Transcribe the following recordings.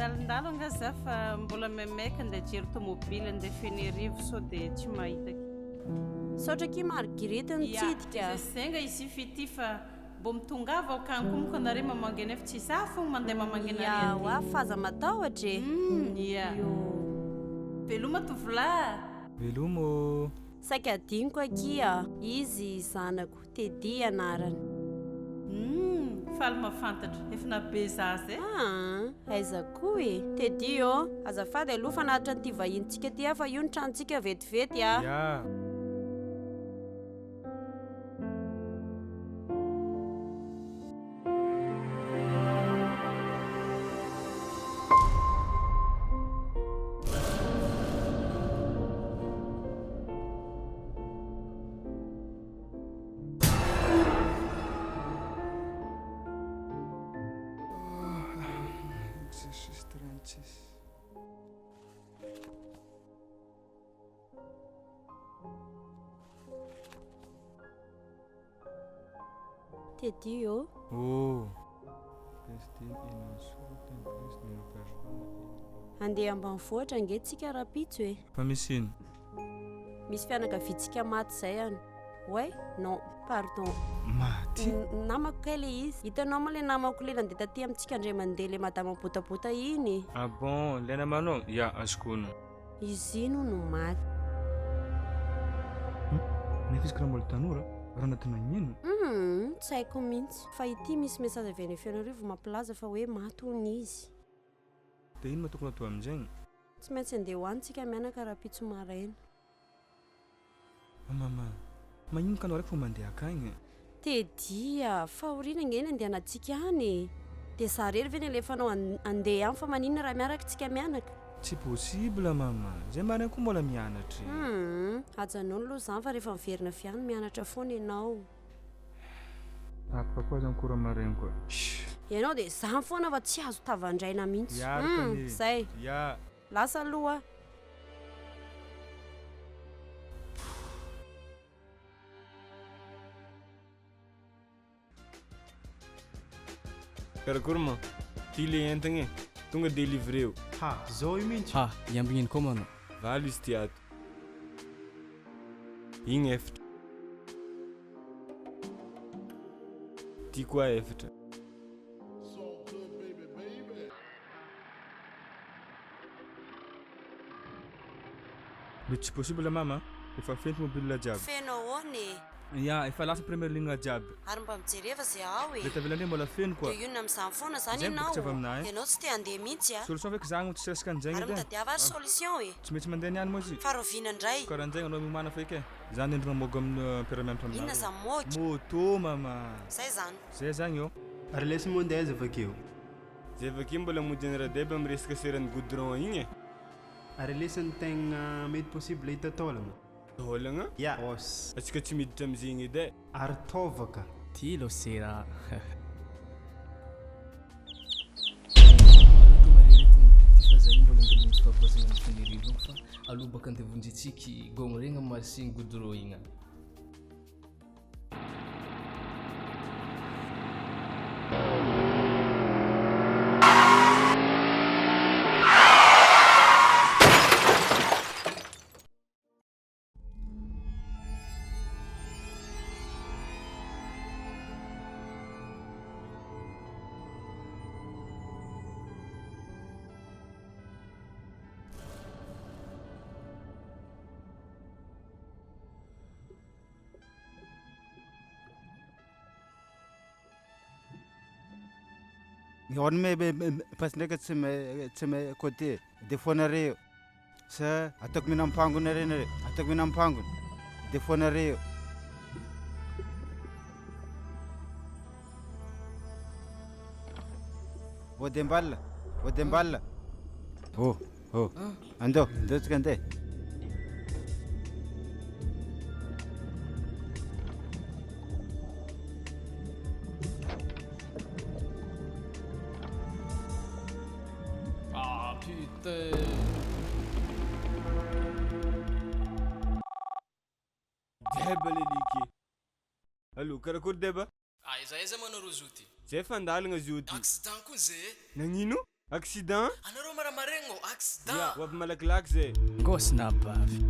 mandalondalo anga za fa mbola maimaika ndeha jery tomobily ndeha fenerivo sao dia tsy mahitako saotra ki Marguerite nitsidika zenga izy fity fa mbo mitongava akany koa moka anareo mamangana efa tsy za fogna mandeha mamangana ya wa faza matahotra ia veloma tovolahy velomo saika adiniko akia izy zanako Tedy anarany faly mafantatra efa nabe zaza aiza koa e Tedy azafady aloha fa nahatra nyity vahintsika ty fa io ny tranontsika vetivety ya Tedy andeha ambanivohitra angetsika rapitso e fa misy ino misy fianakavitsika maty zay any ouais non pardon maty namako kay le izy hitanao moa le namako le nandeha taty amintsika indray mandeha le madama botabota iny ah bon le namanao ya azokona izy ino no maty nefisy karaha mbola tanora raha natinanino tsy haiko mihitsy fa ity misy mesazy avy any fianarivo mampilaza fa hoe maty hono izy dia ino matokona atao amin'izagny tsy maintsy andeha hoantsika mianaka rapitso maraina mama magnino ka anao raiky fo mandeha akagny Tedy fa orina ngeny andehanantsika any dia za rery ve ny alefanao andeha any fa maninona raha miaraka tsika mianaka tsy possible mama zay marina koa mbola mianatra ajanao aloha zany fa rehefa miverina fiany mianatra foana ianao afaka koa zany kora maraina koa ianao dia zany foana fa tsy azo tavandraina mihitsy zay ya lasa aloha karakory ma ty le entagna tonga de livreo zao io mihitsy iambinino koa manao valo izy ty ato igny efatra ty koa efatra le tsy possible mama efa fenty mobile jiaby fenao ony ya efa lasa première ligne jiaby ary mba mijereva zay ao le tavelandre mbola feno koa dia io namizany foana zany Zay ianao bôka tsy avy aminay. ianao tsy te handeha mihitsy solution feky zagny tsy resaka an'izay ary edy mitadiava azy solution e tsy maintsy mandeha niany moa izy fa rovina indray karaha an'izay anao mimana feky e zany endrina mogo amin'ny peramianatra inona aminao zany moky moto mama zay zany zay zagny io ary lesy mondy aiza avakeo zay avake mbola modiny radeby amy resaka seran'ny goudron igny e ary lesany tegna mety possible hita taolagna taolagna ya os atsika tsy miditra am'zigny edy e ary tovaka ty lo sera fa zay mbola angalomitsy favoazana amin'ny fanirivo fa aloha baka andevonjitsika gôgno regny amin'ny masiny goudron igny Hoany pas ndraiky tsy me côté defaonareo sa ataoko minampangona renare ataoko minampangona defaonareo vodemballa andeo tsika andeha deba leliky allo karakory deba izay manao rozoty zay fandalagna zio ty accident koa zay nagnino accident anareo maramaregno accident ya ho avy malakilaky zay gosina bavy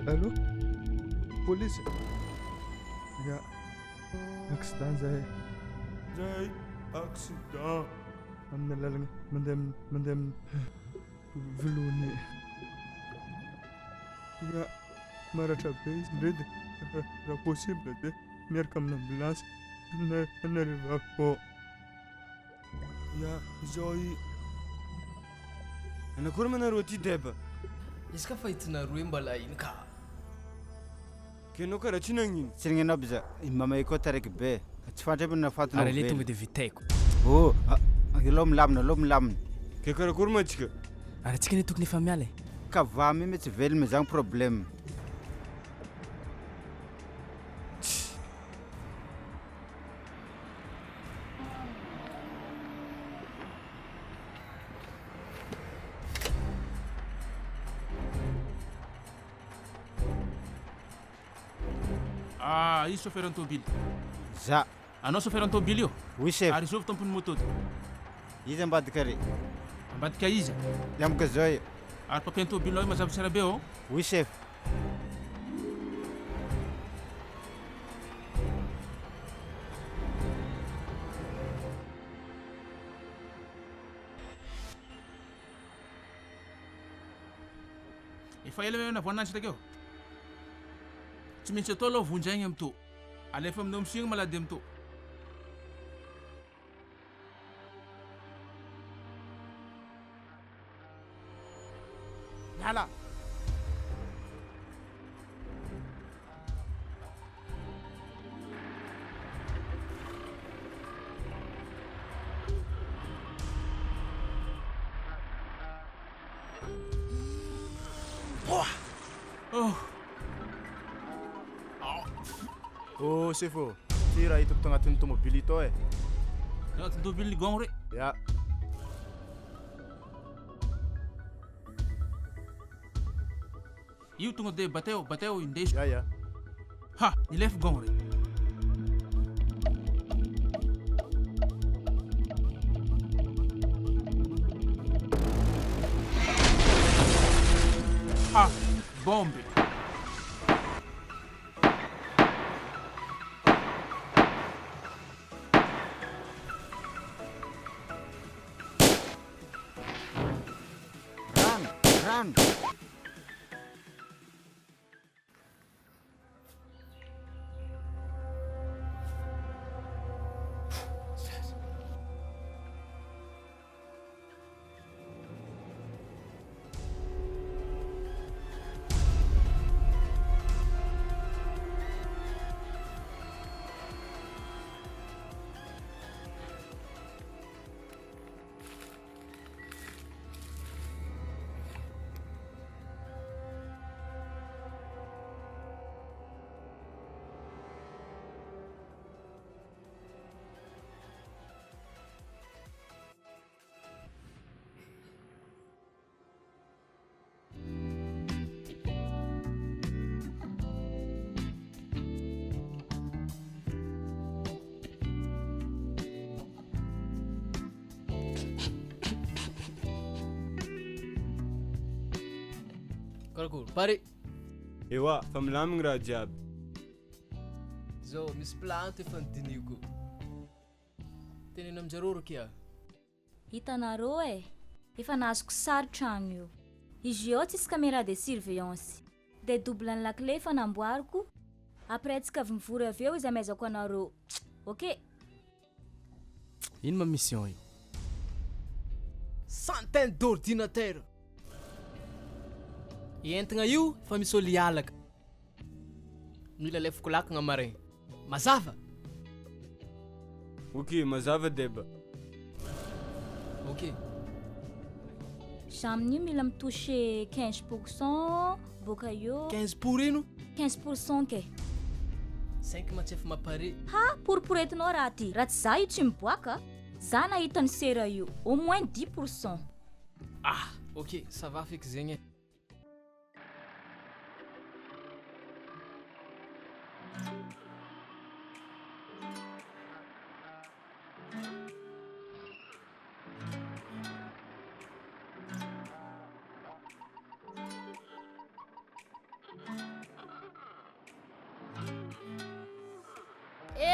Allô? Police? Ya, accident zay. Zay, accident. Amin'ny lalagna mandeha Velony. Ya, maratra be izy ndredy raha possible dia miaraka amin'ny ambulance anariva akao. Ya, zao anakory manareo aty deba izy ka fa hitinareo hoe mbala ino ka ke anao karaha tsy nagnino tsy nagnino aby za mamay koa taraiky be tsy fandrampina fatona ary le tonga dia vitaiko oh aloha milamina ke karakory matsika ary antsika ne tokony efa miala ka vamy mitsy velona zany problème Io chauffeur automobile. za Anao chauffeur automobile io? oui chef Ary zovy tampony moto ty. izy ambadika re Ambadika iza? iamaka zao io Ary papier automobile io mazava tsara be ao? oui chef Efa ela navoanantsy takeo. Tsy maintsy atao aloha vonjaigny amito. Alefa aminao misigna malady amito. Miala. Oh sefo, ty raha hitako tagnatin'ny tomobily ito e. Agnatin'ny tomobily gong re. Ya. Io tonga dia bateo indeso. Ya. Ha, nilefy gong re. Ha, bombe. run Karakory pare ewa fa milamigny raha jiaby zao misy planto efa nidiniko tenena aminjareo rokia hitanareo efa nazoko sary tragno io izy io tsisy caméra de surveillance de double ny lakile efa namboariko après tsika avy mivory avy eo izy amezako anareo ok ino ma mission io centaine d'ordinateur entagna io fa misy olo hialaka mila lefiko lakagna marin mazava ok mazava deba ok amin'io mila mitouche 15% boka eo 15 pour ino 15% ke 5 matsy efa mapare ha poriporetinao raha ty raha tsy za io tsy miboaka za nahita ny sera io au moins 10%. Ah ok ça va feky zegny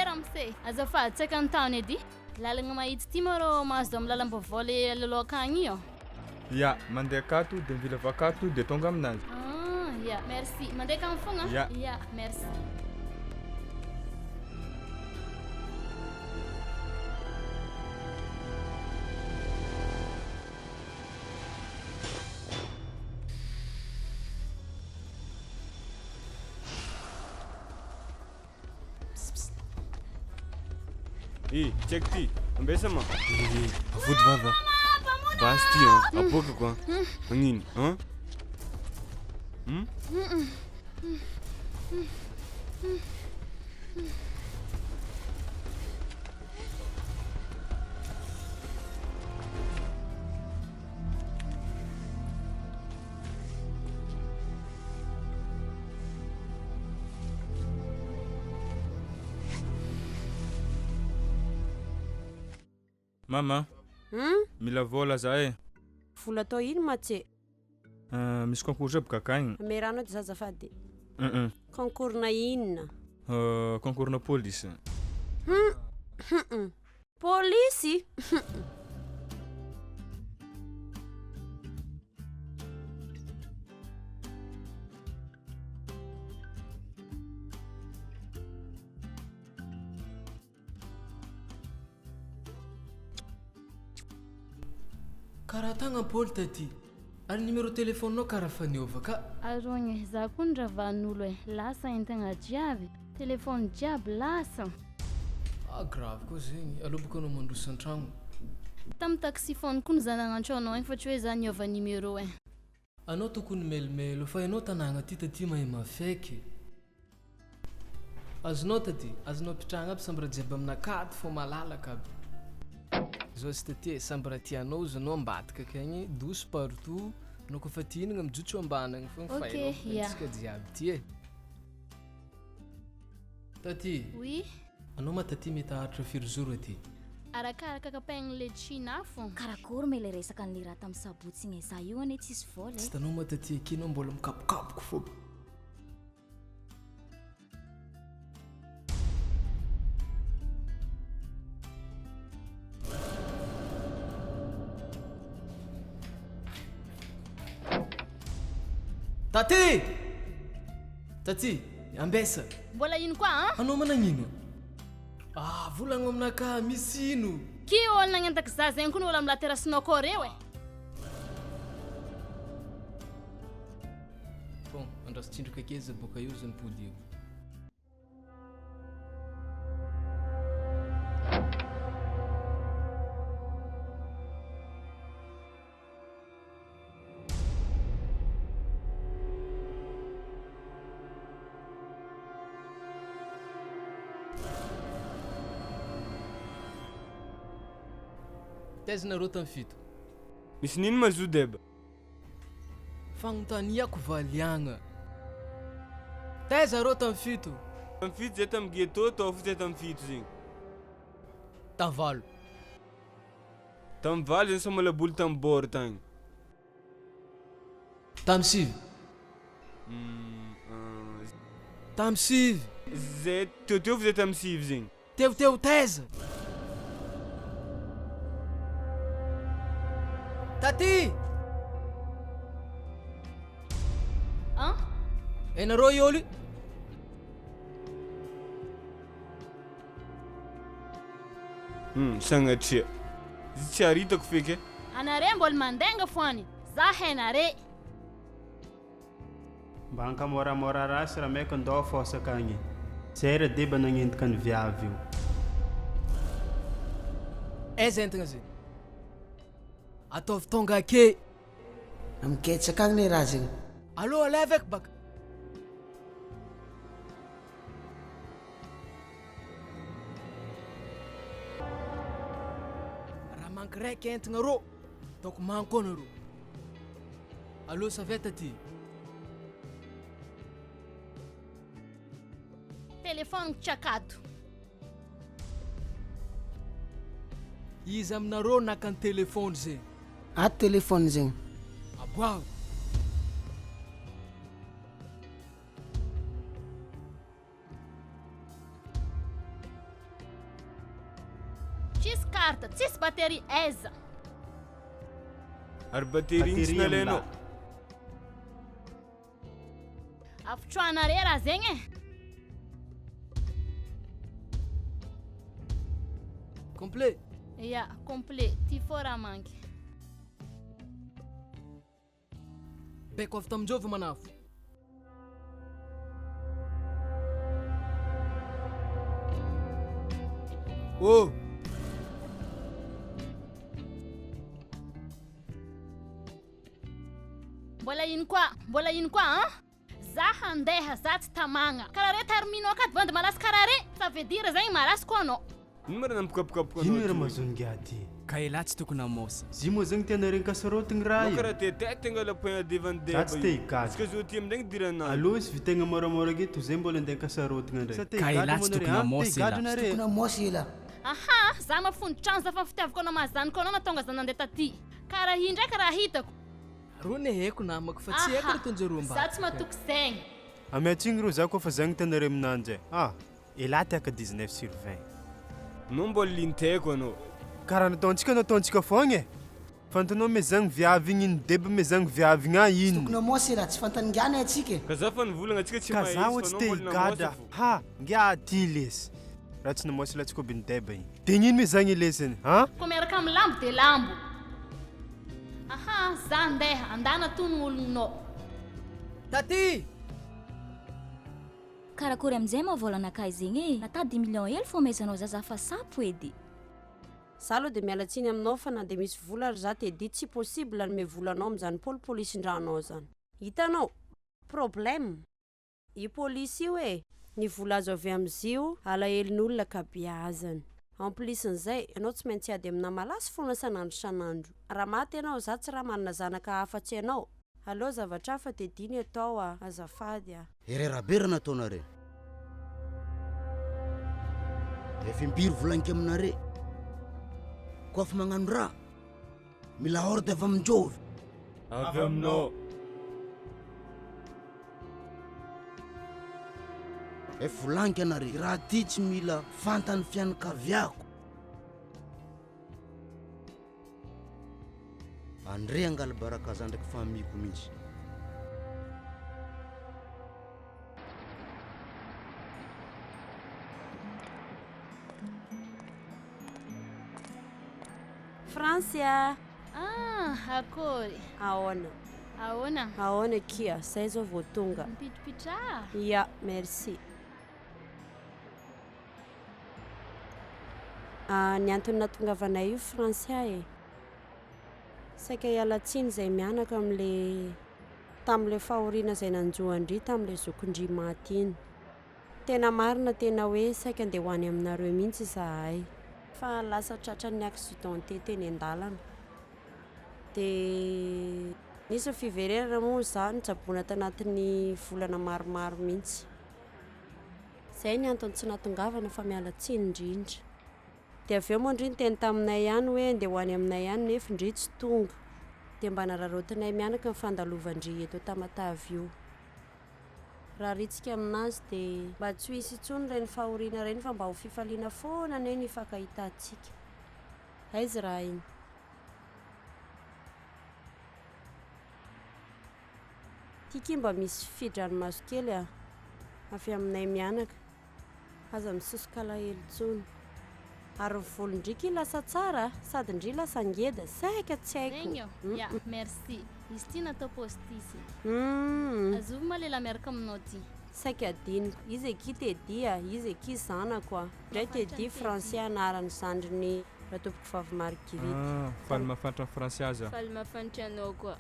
ramose azafady tsaka antany edy lalagna mahitsy ty marô mahazo amin'ny lalam-baovao le lalaokagny io Ya, mandeha akato dia mivila avy akato dia tonga aminazy. Ya merci mandeha kamy fogna ya merci Check ty. Ambesa ma. Avody vava. Basy ty aboaka koa. Magnino? Mama, mila vola za e. Vola atao ino matse? Misy concours zay boka akagny. Ameranao dy zazafady. Concours na inona? Concours na polisy. Polisy? Karaha tagna Paul taty. Ary numéro téléphone-nao karaha faniova ka. arogny za koa ndravan'olo lasa entagna jiaby telefôny jiaby lasa Grave koa zegny. Alô boka anao mandrosa an-tragno. tamy taxifone koa za nagnantso anao fa tsy hoe za niova numéro Anao tokony melimelo fa ianao tanàgna ty taty mahay mafaiky. Azonao taty, azonao pitrahagna aby samby raha jiaby aminakaty fô malalaka aby. Zao sy taty samby raha tianao zanao ambadika akagny douce partout. Anao koa fa tihinagna mijotso ambanagny fogna faitsika jiaby ty Taty. Oui. Anao ma taty mety ahatra firy zoro aty? arakaraka kapaigny le tsinà fô karakory me le resaka an'le raha tamin'ny sabotsy igny za io ane tsisy vola Tsy tanao ma taty akinao mbola mikapokapoko fô. Taty! Taty, ambesa. mbola ino koa Anao managnino? Volagno aminaka misy ino? ki olo nagnentaka za zegny koa ny olo amin'ny laterasinao koa reo Bon, andraso tsindroka keza boka io zany pody io. Tezina rô tam'fito. Misy nino ma zo deba? Fagnontaniako valiagna. Teza rô tam'fito. Tam'fito zay tamy ghetto tao fo zay tamy fito zegny. Tavalo. Tamy valo zany sama laboly tamy bord tagny. Tamy sivy. Tamy sivy. Zay teo fo zay tamy sivy zegny. Teo teza. Taty! Enarô iôly? Sagnatria. Izy tsy haritako feky anare mbola mandenga foany za hainare mba hankamoramora rasy raha maika andao fosaka agny zay raha deba nagnentaka ny viavy io Aiza entagna zay? Ataovy tonga ake. Amiketsaka agny le raha zegny. Allô alevek baka. Raha manky raiky entagna rô. Ataoko mankona rô. Allô ça va taty? telefôny tsakato Izy aminarô naka ny telefôny zegny. Ato telefôny zegny. Aboao. tsisy carte tsisy batterie aiza ary batterie igny tsy nalainao afitroanare raha zegny e complet ya complet ty fô raha manky beko avy taminjovy manafo ô mbola ino koa an za handeha za tsy tamagna karaha re tarminao akaty bandy malasy karaha re ça veut dire zegny malasy koa anao ino marana mikapokapoka ino era mazonga ty ka elahy tsy tokony amosa zy moa zegny tiana regny kasarotigny raha karaha tete tegna lapoin za tsy te higazy iska zo ty amindegny dirana aloha izy vitegna moramora ake to zay mbola andeha kasarotigna ndray ka elahy tsy tokony amosa tokony amosy ela aha za mafondy trano za fa fitiavako anao mazaniko anao natonga za nandeha taty karaha hi ndraiky raha hitako ro ne haiko namako fa tsy haiko retonjero za tsy matoky zegny amiatsigny ro za koa fa zagny tanare aminanjy elahy tiaka 19/20 no mbola lintaiko anao karaha nataontsika fogna fantanao me zagny viavy igny iny deba me zagny viavy igny ino tokony amosy ela tsy fantangana atsika ka za fa nivolagna atsika tsy ka za tsy te higada ngia ty lesy raha tsy namosy latsika oby ny deba igny de gn'ino me zagny ilesany ko miaraka amin'ny lambo de lambo aha za andeha andana tono olognonao taty karakory amin'izay mahavolanakay zegny nata 10 millions hely fô maisanao zaza fa sapo edy za aloha dia mialatsiny aminao fa na dia misy vola ary za te di tsy possible ny mevolanao amin'izany polipolisin-dranao zany hitanao problème i polisy io e ny vola azo avy amin'izio alahelin'olona kabiazany en plus n'izay ianao tsy maintsy ady amina malasy foana sanandro sanandro raha maty ianao za tsy raha manana zanaka hafatsy ianao aloha zavatra hafa dia diny atao azafady hereraberana ataonare efa impiry volaniko aminare koa fa magnano raha mila ordre avy aminjovy avy aminao efa volaniko anare raha ty tsy mila fantany fianakaviako andre angala baraka za ndraiky famiko mihitsy Francia akory ahoana kia zay zao vao tonga mipitripitra ya merci ny antony natongavanay io Francia e saika hialatsiny zay mianaka tam'le fahoriana zay nanjoandry tam'le zokondry maty iny tena marina tena hoe saika andeha ho any aminareo mihitsy zahay fa lasa tratran'ny accidenté teny an-dalana dia nisy fivererana moa za nitsabona tanatin'ny volana maromaro mihitsy zay ny antony tsy natongavana fa mialatsiny indrindra dia avy eo moa indriny teny taminay ihany hoe andeha ho any aminay ihany nefa indri tsy tonga dia mba nararotinay mianaka nifandalovandry eto tamatavy io raha ritsika aminazy dia mba tsy hisy intsony reny fahoriana reny fa mba ho fifaliana foana ane ny fankahitatsika aizy raha iny tiky mba misy fidranomaso kely avy aminay mianaka aza misosokala hely tsony ary volondriky lasa tsara sady ndry lasa ngeda saika tsy haiko ya merci izy ty natao postisy azovy malela miaraka aminao ty saika adiniko izy eky tedia izy eky zanako ndray tedi Francia anarany zandriny raha tompoko vavy Marguerite faly mafantatra Francia aza faly mafantatra anao koa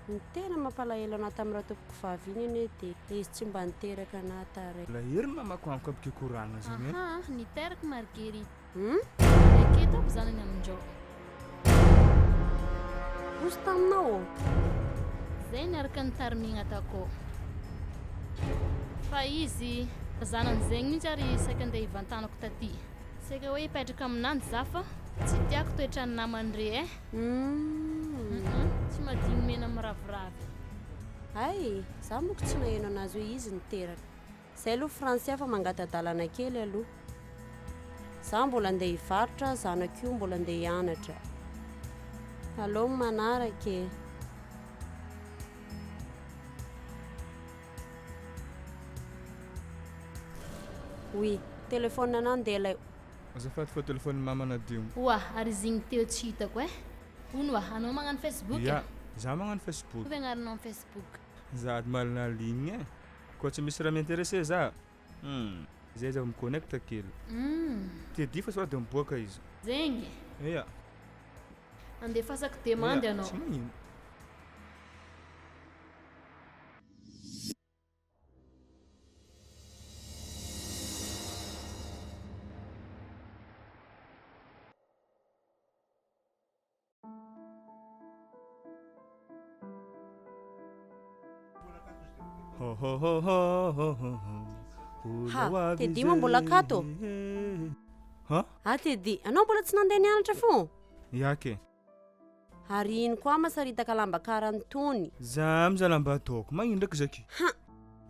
ny tena mampalahelo anao tamin'ny raha tompoko vavy iny ane dia izy tsy mba niteraka anah tare la hery mamako amiko abike korana zany niteraka Marguerite aketo aby zanany aminjao osy taminao zay niaraka ny tarimigna tako fa izy zanan'zegny mihitsy ary saika andeha hivantanako taty saika hoe hipetraka aminanjy za fa tsy tiako toetra ny namandre tsy madigny mena amiraviravy ay za moko tsy naheno anazy hoe izy niteraka zay aloha Francia fa mangatadalana kely aloha za mbola andeha hivarotra, zanako io mbola andeha hianatra. Allo manaraka e. Oui, telefone anao andeha ilay. Azafady fa telefone mama nadio. Oa, ary zigny teo tsy hitako e. Hono oa, anao magnano Facebook? Ya, za magnano Facebook. Ovy agnaranao amin'ny Facebook? Za malina ligne e. Koa tsy misy raha m'intéressé za. Zay za miconnecte kely. Tedi fa sao dia miboaka izy. Zegny. Ya. Andefasako demande anao. Tsy magnino. Ha, Teddy moa mbola akato? Teddy, anao mbola tsy nandeha nianatra fô? Yake. Ary ino koa masaritaka lamba karantony? Za miza lamba ataoko, magnino ndraiky zaky?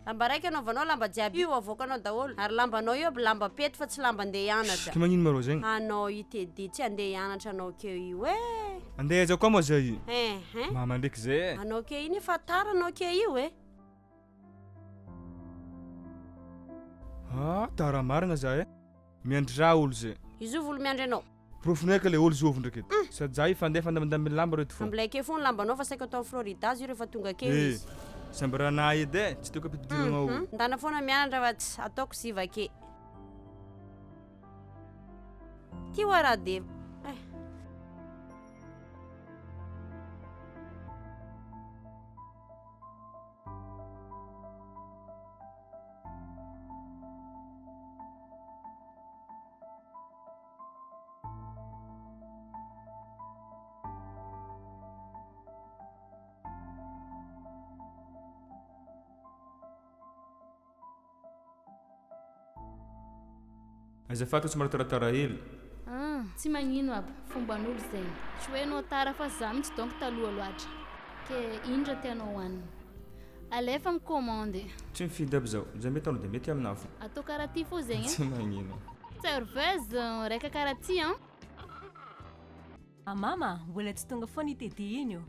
Lamba raiky anaovanao lamba jiaby io avoakanao daholo. Ary lambanao io aby lamba pety fa tsy lamba andeha hianatra. Ki magnino maro zegny? Anao io Teddy, tsy andeha hianatra anao keo io e. Andeha aiza koa moa zay? Mama ndraiky zay. Anao ke iny fa tara anao ke io e. Tara marina za e. Miandra olo zay. Izy volo miandry anao. Profineka le olo zovy ndraiky. Sady za ifandeha fandamindamina lamba reto fo. Ambilay ke fo ny lambanao fa saika atao Florida azy io rehefa tonga keo izy. Samby raha nahy edy e, tsy toko ampidirana olo. Ndana foana mianatra fa tsy ataoko siva ke. Ty ho RADAVY. Azafady tsy maro taratara hely. Tsy magnino aby, fomban'olo zegny. Tsy hoe anao tara fa za mihitsy donc taloha loatra. Ke indra tianao hohanina. Alefa micommande. Tsy mifidy aby zao, za mety anao dia mety aminao fo. Atao karaha ty fô zegny. Tsy magnino. Serveuse raika karaha ty mama, mbola tsy tonga foana Teddy iny io.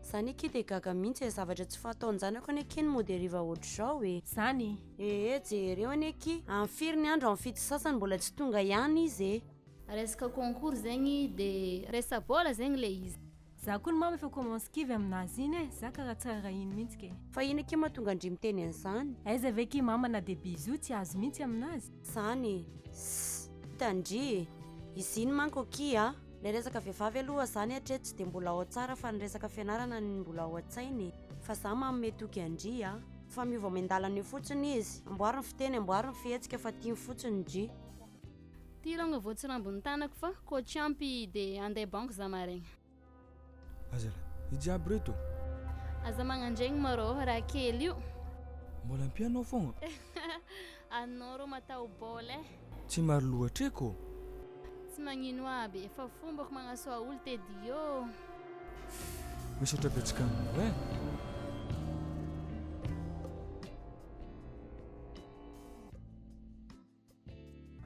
Zany ke dia gaga mihitsy e zavatra tsy fataon-jany ako ane ke ny moderiva ohatr'izao e. Zany? Jereo ane ki. Amin'ny firy ny andro amin'ny fito sasany mbola tsy tonga ihany izy e. Resaka concours zegny dia resa bola zegny le izy. Za koa ny mama efa commence kivy aminazy iny e. Za karaha tsara iny mihitsy ke. Fa iny ke mahatonga andry miteny an'izany. Aiza ve ki mama na dia bisou tsy azo mihitsy aminazy. Zany. Hitandry. Izy iny manko ki a. Le resaka vehivavy aloha zany hatreto tsy dia mbola ao tsara fa ny resaka fianarana ny mbola ao an-tsainy. Fa za mamy toky andry a. Fa miova amendalana io fotsiny izy. Amboariny fiteny, amboariny fihetsika fa tiany fotsiny dry. Ty longa vao tsy rambony tanako fa koa tsy ampy dia andeha banko za maraigna. Azala, ijiaby reto. Aza magnandraigny maro raha kely io. Mbola ampianao foagna. Anao rô matao bola e. Tsy maro loatra eko. Tsy magnino aby, efa fombako magnasoa olo Teddy io. Misaotra betsaka aminao e.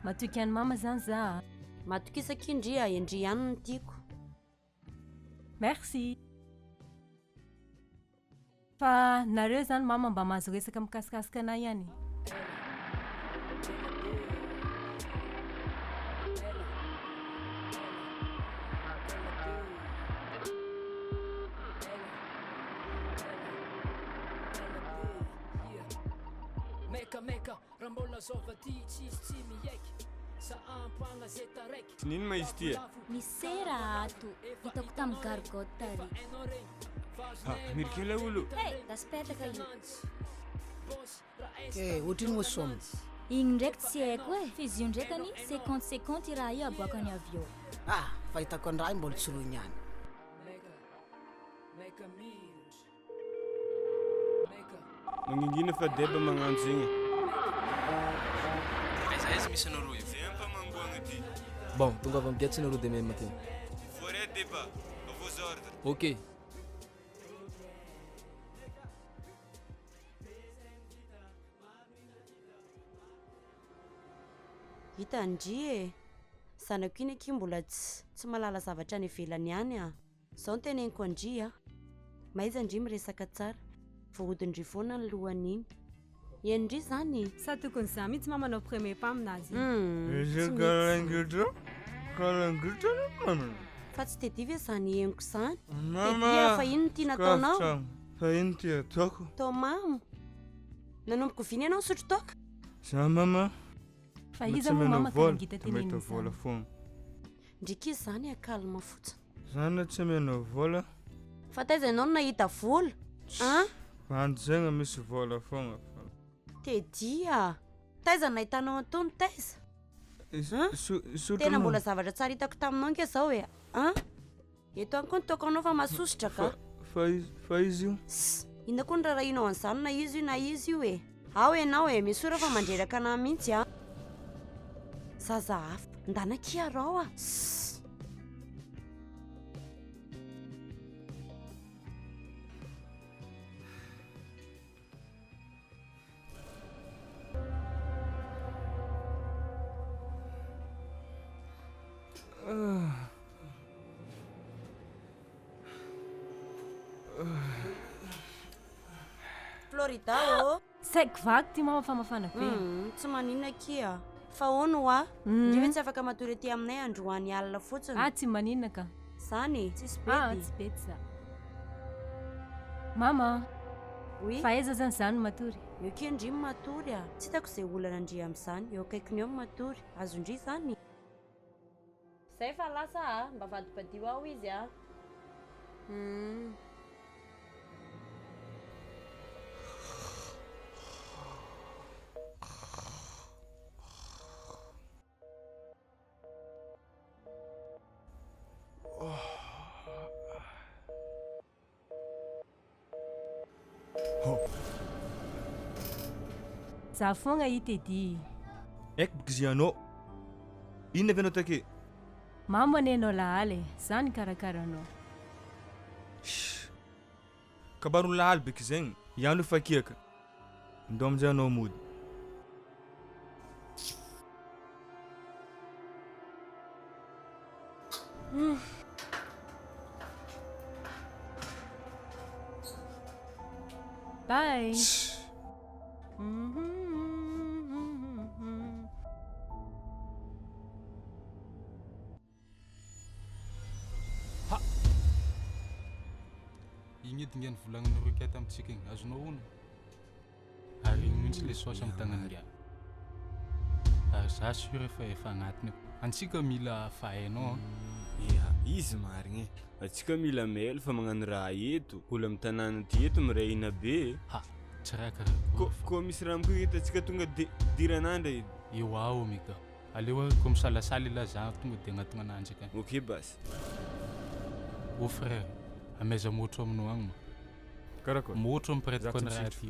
Matoky any mama zany za. Matokisaka indria, indri ihany no tiako. Merci. Fa nareo zany mama mba mahazo resaka mikasikasika anay ihany. Nino ma izy ty e? Misera ato, hitako tamin'ny gargotte ry. Amerikeny la olo. Daspetaka io. Ohatriny moa somo. Igny ndraiky tsy haiko e, fa izy io ndraikany 50-50 i raha io aboakany avy eo. Fahitako andray mbola tsy roy niany. Magningina fa deba magnano zegny. Aiza misy anao roa io? Zempa mangoagna ty. Bon, tonga avy am'dia tsy nareo dia même matin. Forêt débat, à vos ordres. Ok. Hitandry e. Zanako iny aky mbola tsy malala zavatra any ivelany ihany a. Zao teneniko andry a. Maiza ndry miresaka tsara. Vohodindry foana ny lohany iny. Endry zany. Sa tokony za mihitsy mamanao premier pas aminazy. Fa tsy tedivy zany henoko zany. Tedia fa ino no tiana ataonao? Fa ino ty ataoko? Tao mamo. Nanomboka viny ianao sotro toaka? Za mama. Fa iza moa mama kanangita teneniny vola foana. Ndriky izy zany akalma fotsiny. Zana tsy menao vola. Fa taiza ianao no nahita vola? Vanjagna misy vola foana. Tedia. Taiza nahitanao antony taiza? Tena mbola zavatra tsara hitako taminao nke zao e. Eto any koa nitaoko anao fa mahasositra ka. Fa izy io? Inona koa ny rarahinao an'izany na izy io na izy io e. Ao ianao e, misora fa mandreraka na mihitsy a. Zaza hafa, ndana ki arao a. Florida o. Saiko vaky ty mama famafana be. Tsy maninona aky a. Fa ono a. Ndreva tsy afaka matory aty aminay androany alina fotsiny. Tsy maninona ka. Zany, tsisy bedy. Tsy bedy za. Mama. Oui. Fa aiza zany zany matory? Eo ke ndry matory a. Tsy hitako izay olana ndry amin'izany. Eo akaikiny eo matory. Azo ndry zany. Zay fa lasa a. Mba vadibadio ao izy a. Za foagna hita edy. Eko bokizy anao. Inona avy anao take? Mama anenao lahaly zany karakaranao. Kabaron lahaly beky zegny. Ihany efa kiaka. Ndao amin'izay anao mody. Bye. Igny edingany volagninareo akety amintsika igny azonao ono ary igny mihitsy le saosy amin'ny tagnan'ia ary za sûr efa agnatiny antsika mila fahainao izy marigny atsika mila mail fa magnano raha eto olo amin'ny tanàna ty eto mirahina be tsy raha karaha ko misy raha mikita atsika tonga diranandra edy eo ao mika aleo ko misalasala ilaza tonga dia agnatona ananjy akany ok basy o frère amaiza motro aminao agny karakory motro miparetiko ny raha ty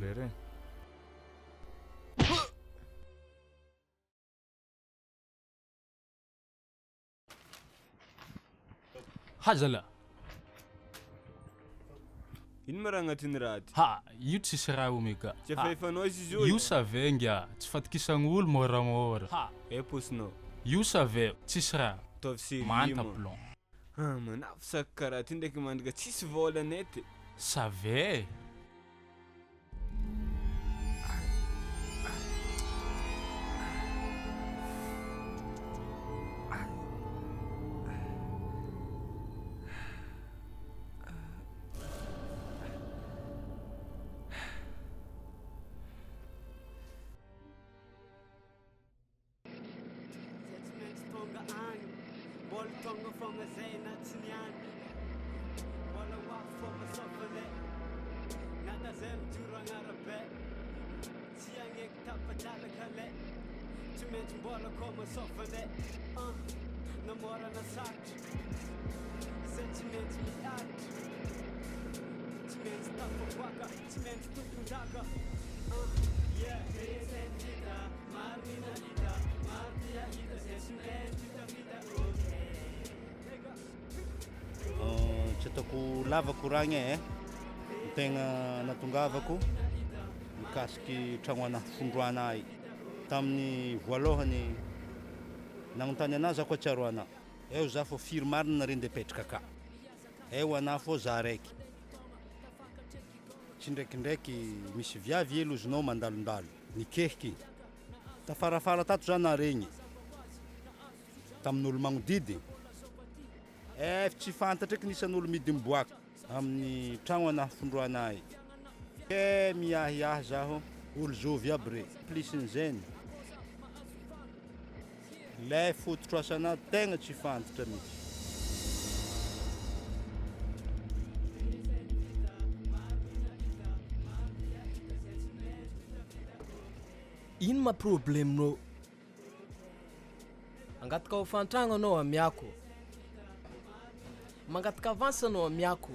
hazala ino ma raha agnatin'ny raha ty io tsisy raha omeka tsy efa efanao izy izy io savay ngia tsy fatikisagny moramora posinao io savay tsisy raha taovy série manta plomb manafo sak karaha ty ndraiky mandrika tsisy volanay ty savay Tsy ataoko lava koragna e ny tegna natongavako mikasiky tragno ana fondroana ay tamin'ny voalohany nagnontany anazy ako atsiaro ana. Eo za fô firy marina reny dia petraka ka. Eo ana fô za raiky. Tsy ndraikindraiky misy viavy elozinao mandalondalo. Nikehiky. Tafarafara tato za naregny. Tamin'olo magnodidy. Tsy fantatra eky nisan'olo midim-boaka amin'ny tragno ana fondroanahy. Ke miahiahy zaho olo zovy aby re. Plisin'izany. Lay fototro asana tegna tsy fantatra mihitsy. Ino ma probleminao? Angataka hofantragno anao amiako. Mangataka avance anao amiako.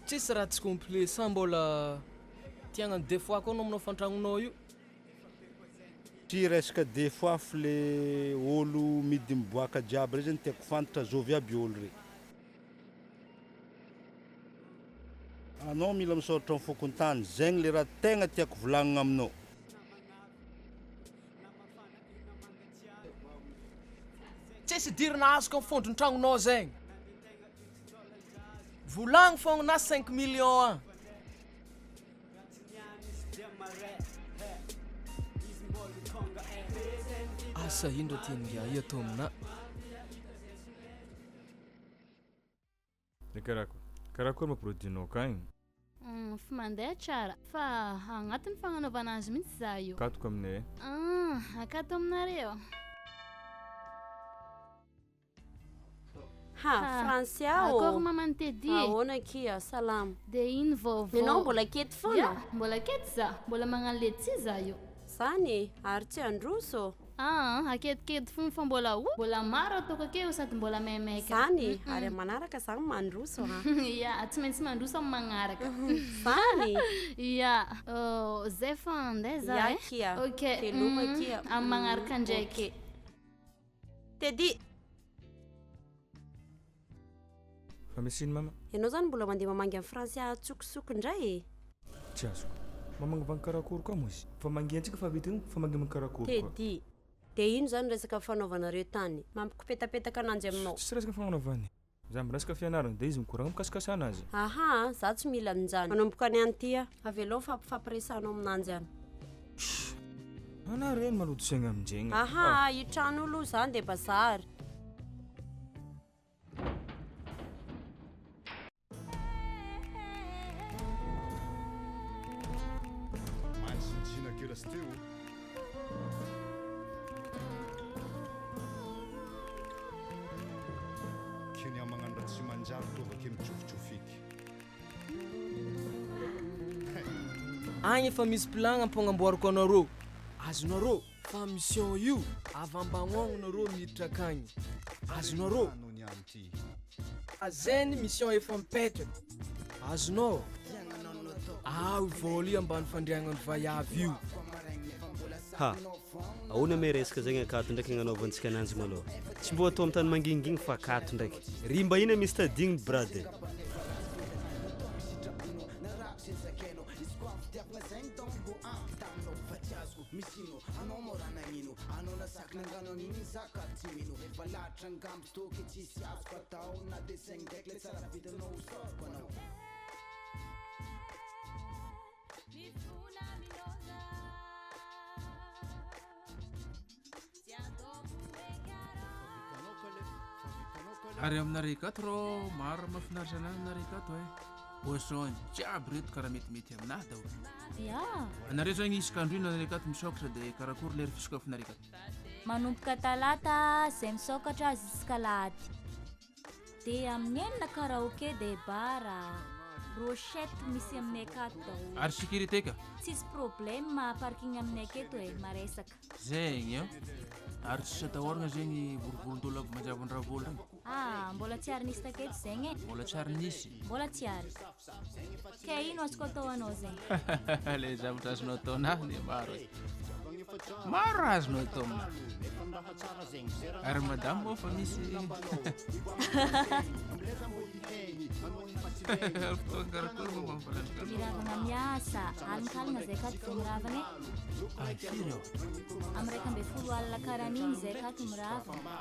Tsisy raha tsy complet sa mbola tiagnany deux fois koa anao aminao fantragnonao io. Tsy resaka deux fois le olo midy miboaka jiaby re zany tiako fantatra zovy aby olo re. Anao mila misoratra amin'ny fokontany, zegny le raha tegna tiako volagnina aminao. Tsisy dirina azoko amin'ny fondron-tragnonao zegny. Volagno fogna na 5 millions. Asa ino raha tian'ngia io atao amina? Karakory ma produit-nao kagny? Fa mandeha tsara. Fa agnatin'ny fagnanaovana azy mihitsy za io. Akatoko aminay. Akato aminareo. Français Akory mamany Teddy. Ahoana kia, salama. Dia ino vaovao? Ianao mbola kety foana? Mbola kety za. Mbola magnano letsy za io. Zany, ary tsy androso. Aketikety fony fa mbola maro ataoko akeo sady mbola maimaika. Zany, ary manaraka zany mandroso ha. Ya, tsy maintsy mandroso amin'ny magnaraka. Zany. Ya, zay fa andeha za Ya kia. Ok. Teloma kia. Amin'ny magnaraka ndraiky. Teddy. Fa misy ino mama? Ianao zany mbola mandeha mamangy amin'ny Français atsokosoko indray. Tsy azoko. Mamangivany karakory koa mozy. Fa mangentsika fa vita ino fa mangivany karakory koa. Teddy. Dia ino zany resaka fanaovanareo tany? Mampikopetapetaka ananjy aminao. Tsy resaka fanaovany. Za miresaka fianarana dia izy mikoragna mikasikasa anazy. Za tsy mila an'izany. Manomboka any an'ity avelao fampiresanao aminanjy any. Ana reny maloto saigna aminjegny. Io trano aloha zany dia bazary. Agny efa misy plan ampognamboarako anareo. Azonareo fa mission io avambagnogno nareo miditra akagny. Azonareo. Azeny mission efa mipetraka. Azonao. Voly ambany fandriagnan'ny vaiavy io. Ahoana me resaka zegny akato ndraiky agnanaovantsika ananjy malôha. Tsy mbô atao amin'ny tany mangingigny fa akato ndraiky. Rimba ina misy tadigny brade. Ary aminareo akato rô maro mahafinaritra anahy aminareo akato poisson jiaby reto karaha metimety aminahy daholo. Anareo zagny isak'andro ino anareo akato misokatra dia karakory lera fisokafanareo akato? Manomboka talata zay misokatra jusqu'à lahady. Dia amin'ny enina karaoké dia bara, brochette misy aminay akato daholo. Ary sécurité ka? Tsisy problème parking aminay aketo maresaka. Zegny ary tsisy atahoragna zegny vorovorondolo aby manjavony ravolo regny? Mbola tsy ary nisy taketo zegny Mbola tsy ary nisy? Mbola tsy ary. Ka ino azoko atao anao zegny? Le zavatra azonao ataonahy dia maro. maro azonao atao amina ary madamo moa fa misy miravana miasa alonkalana zay katy vao miravana afiry amy raika ambe folo alina karan'iny zay katy miravana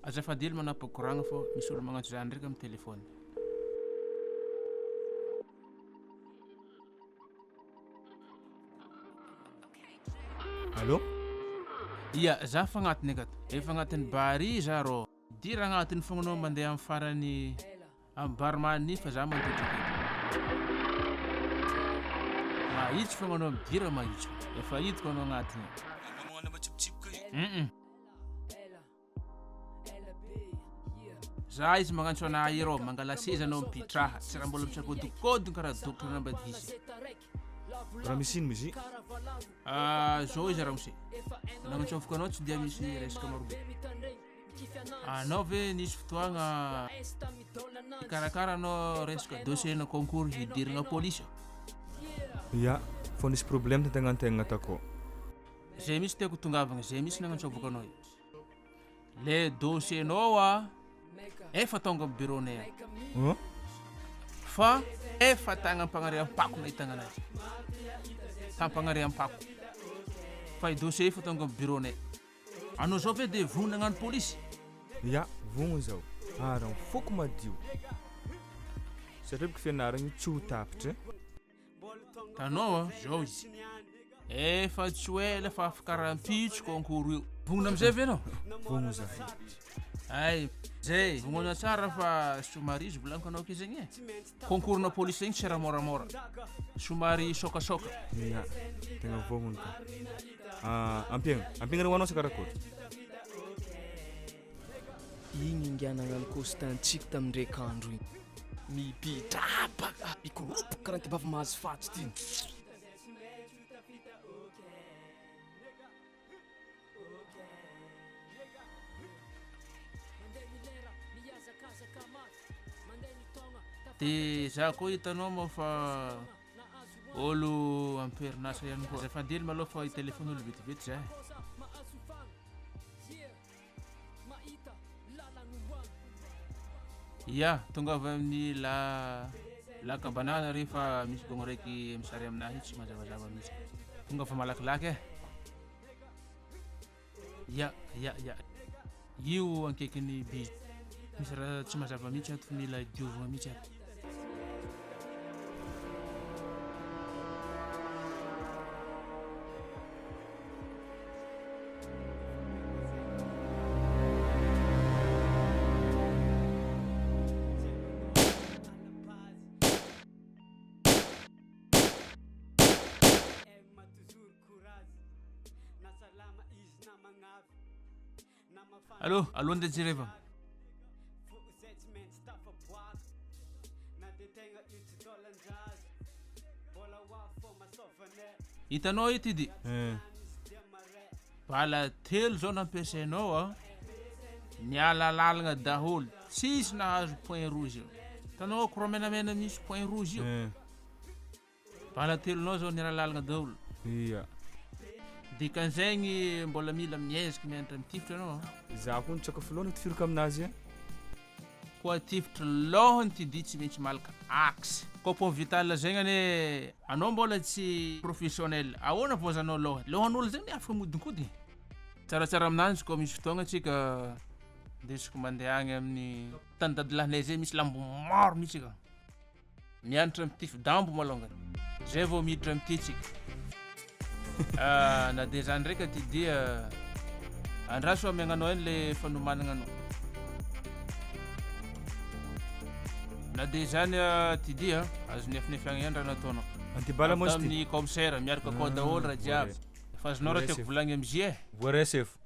azafady hely manapa-koragna fô misy olo magnantso zany ndraiky amy telefôny. Allô? Ia, za fa agnatiny akato. Efa agnatin'ny bary za rô. Dira agnatiny fogna anao mandeha amin'ny farany amin'ny barmany fa za mandotra aketo. Mahitsy fogna anao midira mahitsy. Efa hitako anao agnatiny. Magnano matsipitsipiky io. Za izy magnantso anahy io rô, mangala seza anao mipitraha. Tsy raha mbola misakodikodigny karaha dokotry nambadizy. Raha misy ino misy? Zao izy raha misy. Nagnantsofiko anao tsy dia misy resaka maro be. Anao ve nisy fotoagna karakara anao resaka dossier-na concours hidirigna polisy? Ya, fô nisy problème tantagnantegna takao. Zay misy tiako tongavagna, zay misy nagnantsofiko anao io. Le dossier-nao efa tonga amin'ny bureau-nay. Fa efa tagnam-pagnariam-pako na hitagna anazy. Tampagnariam-pako. Fa i dossier efa tonga amin'ny bureau-nay. Anao zao ve dia vogno nagnano polisy? Ya, vogno zao. Ary foko madio. Satria boko fianaragna tsy ho tapitra. Tanao zao izy. Efa tsy ela fa afaka rampitso concours io. Vogno amizay ve anao? Vogno zao. Ay, zay, vognoana tsara fa somary izy volaniko anao ke zegny e. Concours na polisy zegny tsy raha moramora. Somary sokasoka. Ya, tegna vogno ka. Ampiagna anao sa karakory? Igny ingianagna Constantsika tamin'ndraiky andro igny. Mipitrapaka, mikoropoka karaha antibavy mahazo fatsy ty. Dia za koa hitanao moa fa olo amperinasa ihany koa. Azafady hely maloha fa i-telefony olo vetivety za. Ya, tonga avy amin'ny lakabanana rehefa misy gôgno raiky misary aminahy tsy mazavazava mihitsy. Tonga fa malakilaky e. Ya. Io ankaikin'ny bizy. Misy raha tsy mazava mihitsy ato fa mila diovina mihitsy ato. Allô, andeha jereva. Hitanao ity idi? Bala telo zao nampiasainao nialalalagna daholo. Tsisy nahazo point rouge io. Hitanao koa menamena misy point rouge io. Bala telonao zao nialalalagna daholo. Iya. Dikan'izegny mbola mila miezaka mianatra mitifitra anao. Za koa nitsaka Fong-lonne tifiriko aminazy. Koa tifitra lohany ty di tsy maintsy malaka axe. Koa po vital zegny ane anao mbola tsy professionnel. Ahoana vozanao lohany? Lohan'olo zegny afaka modinkodiny. Tsaratsara aminanzy koa misy fotoagna tsika ndesiko mandeha agny amin'ny tany dadilahinay zay misy lambo maro mihitsy ka. Mianatra mitify dambo malongany. Zay vao miditra mititsika. Na dia zany ndraika ty dia andraso amiagnanao eny le fanomanana anao. Na dia zany ty dia azo nefinefiagna ihany raha nataonao. Antibala moa tamin'ny commissaire miaraka koa daholo raha jiaby. Fa azonao raha tiako volagny amizay e. Voaresefo.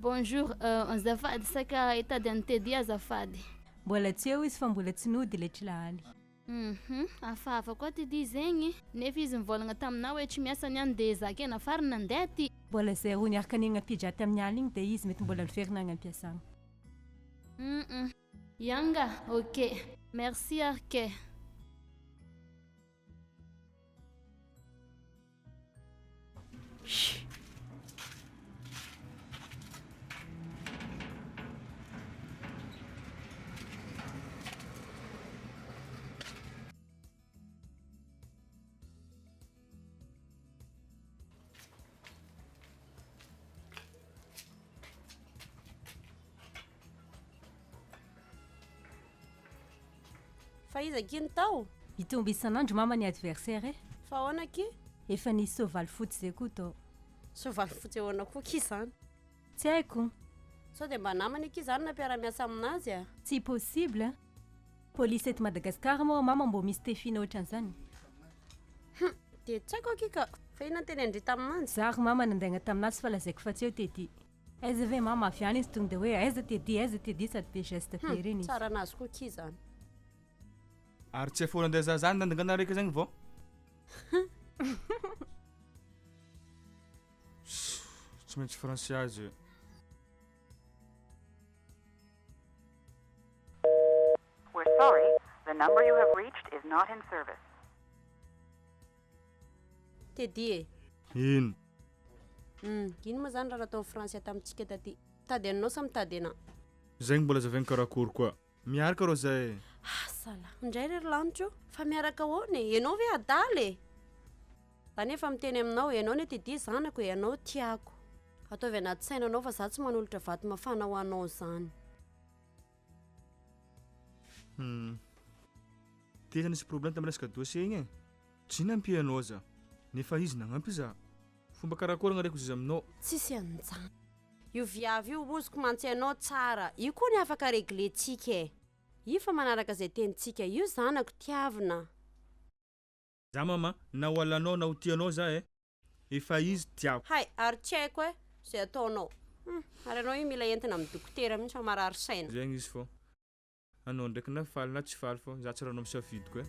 Bonjour, azafady saka hitady an'tedy azafady. Mbola tsy eo izy fa mbola tsy nody le tsy lahaly. Afahafa koa ty di zegny nefa izy mivolagna taminao hoe tsy miasa ny andeha zaka ena fary nandeha ty mbola zay ro niaraka an'igny ampidraty amin'ny aly igny dia izy mety mbola niferina agny ampiasagna. Yanga, ok. Merci Arke. Fa izy akiny tao Mitombo isan'andro mama ny adversaire fa ahoana aky efa nisy soavaly fotsy zay koa tao. Soavaly fotsy ahoana koa ky zany? Tsy haiko. Sao dia mba namany aky zany nampiara-miasa aminazy a? Tsy possible. Polisy eto Madagasikara moa mama mbo misy tefina ohatran'izany. Dia tsy haiko aky ka fa ina teny andrita aminanjy. Zary mama nandaigna taminazy fa lazaiko fa tsy eo tedy. Aiza ve mama avy any izy tonga dia hoe aiza tedy sady be geste be reny izy. Tsara anazy koa ky zany. Ary tsy efa andeha zany nandangana raiky zegny vao. Tsy maintsy français azy. We're sorry, the number you have reached is not in service. Tedy Ino? Ino ma zany raha natao français tamintsika taty? Tady anao sa mitady ana? Zegny mbola zavaigny karakory koa. Miaraka rô zay. Sala, indray ry lanitro fa miaraka ahoana e? Ianao ve adaly? Zany efa miteny aminao ianao ne tedy zanako ianao tiako. Ataovy anaty saina anao fa za tsy manolotra vato mafana ho anao zany. Tena nisy problème tamin'ny resaka dossier igny e. Tsy nampy anao za. Nefa izy nagnampy za. Fomba karakory gna reko izy aminao. Tsisy anjany. Io viavy io ozoko mantsy anao tsara. Io koa ny afaka reglentsika e. Io fa manaraka zay tenitsika io zanako tiavina. Za mama, na hoalanao na ho tianao za e. Efa izy tiako. Hay, ary tsy haiko e, zay ataonao. Ary anao io mila entina amin'ny dokotera mihitsy fa marary saina. Zegny izy fô. Anao ndraiky na faly na tsy faly fô, za tsy ranao misafidiko e.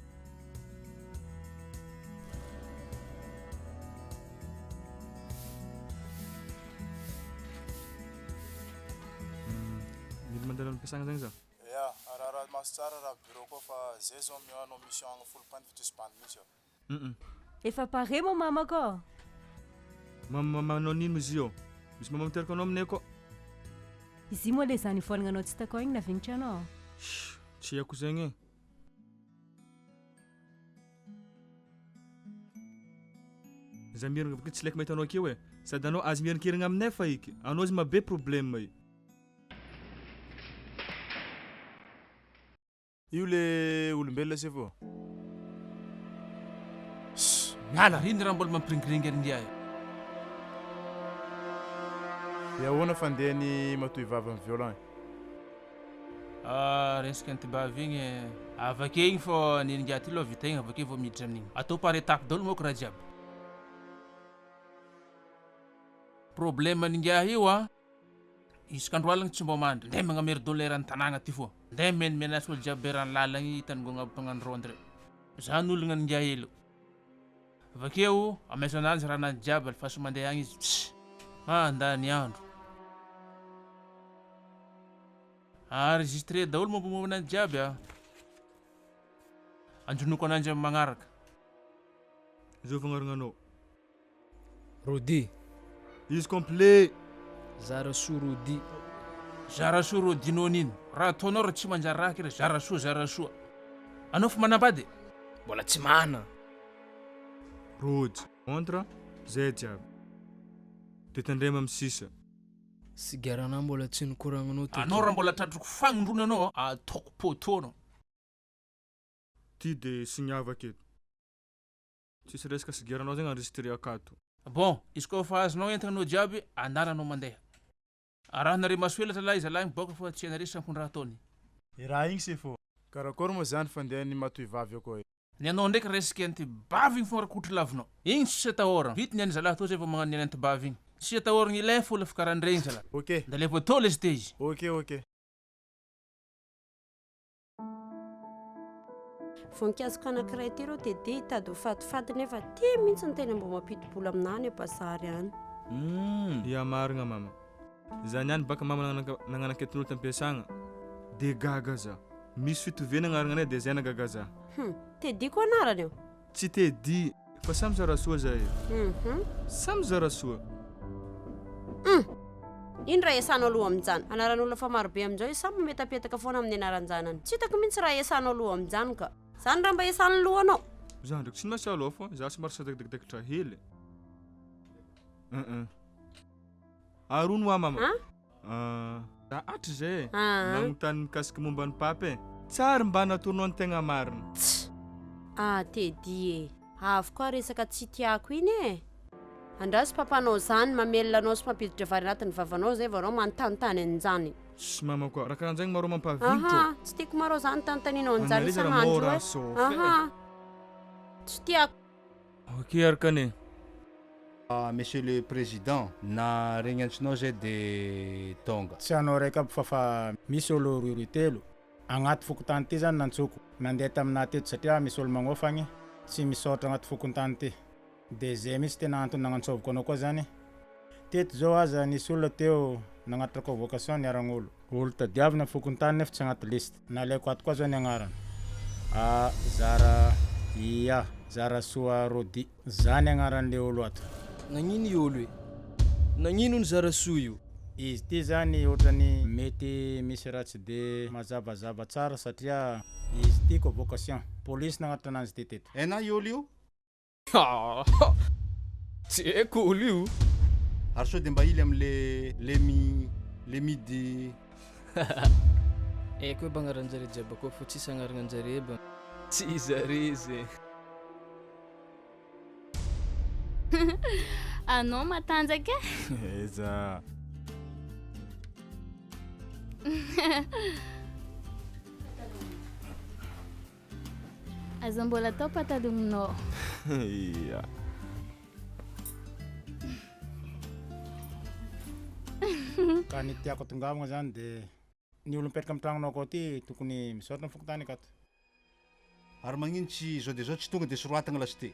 Mily mandala ampiasagna zegny za. Ya, araha masy tsara raha bureau koa fa zay zao mihanao mission agny folo panty fitisibany mihitsy eo. Efa pare mo mama ko? Mama manao nino izy io? Misy mama miteraka anao aminay koa. Izy moa le zany volagna tsy takao igny navignitra anao. Tsy haiko zegny e. Za mirana bakit tsy laiky mahita anao akeo e. Sady anao azy miarankirana aminay fa iky. Anao izy mabe problème io. Io le olombelona se vao. Miala riny raha mbola mampiringiringy arindiay. Yahoana fandehany matoy vava amin'ny violon. Resaka antibavy igny avake igny fô niringia ty lo vita igny avake vao miditra amin'igny. Atao par étape daholo moa ko raha jiaby. Problème aningia io isaka andro alina tsy mbo mandry. Ndeha magnamery dolera ny tanàgna ty fô. Ndeha menamenaso olo jiaby beran'ny lalagny hitany go agnapagnano rondre. Zany ologna aningia elo. Avakeo amaisanazy raha nany jiaby alfaso mandeha agny izy. Andany andro. Enregistré daholo mombamomba anany jiaby anjonoko ananjy amin'ny magnaraka. Zao fagnaragnanao. Rodi. Izy complet. Zarasoa Rodi. Zarasoa Rodinao nino. Raha ataonao raha tsy manjary raha kira zarasoa. Anao fa manambady? Mbola tsy mana. Rody. Montre zay jiaby. Tetandrema amin'ny sisa. Sigarana mbola tsy nikoragninao teto. Anao raha mbola tradroko fagnondrona anao ataoko potono. Ty de signava aketo. Tsisy resaka sigaranao zegny enregistré akato. Bon, izy koa fa azonao entananao jiaby andalanao mandeha. Arahanare masoelatra lahy izy lahy miboaka fa tsy anare sampony raha ataony. Raha igny se fô. Karakory moa zany fandehany matoy vavy ao koa. Ny anao ndraiky resaka antibavy igny fogna rakotry lavinao. Igny tsy atahorana. Vita ny zalahy atao zay vao magnano ny antibavy igny. Tsy atahorana ilay fô lafa karandregny zalahy. Ok. Da levo atao le stage. Ok. vonikazoko anankiray ty reo tedi hitady ho fatifaty nefa ty mihitsy ny tena mba mampidi-bola aminany e basary any. Ia marina mama. Zany any baka mama nagnanaketin'olo tampiasagna. De gaga za. Misy fitovena agnarananay de zay nagaga za. Tedi koa anarany io? Tsy tedi, fa samy zara soa zay. Samy zara soa. Ino raha esanao aloha amin'izany? Anaran'olona fa marobe amin'izao samy metapetaka foana amin'ny anaranjanany. Tsy hitako mihitsy raha esanao aloha amin'izany ka. Zany raha mba esan'ny lohanao. Za ndraiky tsy masalo fô, za somary sadakidakidakitra hely. Arono wa mama. Da atry zay. Nagnontany mikasiky momba ny papy. Tsary mba natournao ny tegna marina. Tedi e. Avy koa resaka tsy tiako iny e. Andrasy papanao zany mamelanao sy mampiditra vary anatin'ny vavanao zay vao anao manontanontany an'izany. Mama koa, raha karahan'izany maro mampavintro. Tsy tiako maro zany tanontanianao an'izany isan'andro e. Tsy tiako. Ok arkane. Monsieur le Président, na regny antsinao zay de tonga. Tsy anao raiky aby fa misy olo roy telo. Agnaty fokotany ty zany nantsoko. Nandeha taminah teto satria misy olo magnofagny tsy misaotra agnaty fokotany ty. De zay misy tena antony nagnantsoviko anao koa zany. Teto zao aza nisy olona teo nagnatitra convocation niaragn'olo. Olo tadiavina fokotany nefa tsy agnaty liste. Nalaiko ato koa zao ny agnarany. Zara soa Rodi. Zany agnaran'le olo ato. Nagnino io olo e? Nagnino ny zara soa io? Izy ty zany ohatrany mety misy raha tsy de mazabazaba tsara satria izy ty convocation. Polisy nagnatitra ananjy ty teto. Ena io olo io? Tsy haiko olo io. Ary sao de mba ily am'le midi. Haiko hoe bagnaranjare jiaby koa fô tsisy agnarananjare ba. Tsy zare zay. Anao matanjaka e? Eza. Aza mbola atao pataloninao. Ia. Ka ny tiako tongavagna zany de ny olo mipetraka amin'ny tragnonao akao ty tokony misaotra ny fokotany akato. Ary magnino tsy zao de zao tsy tonga de soroatagna lasite.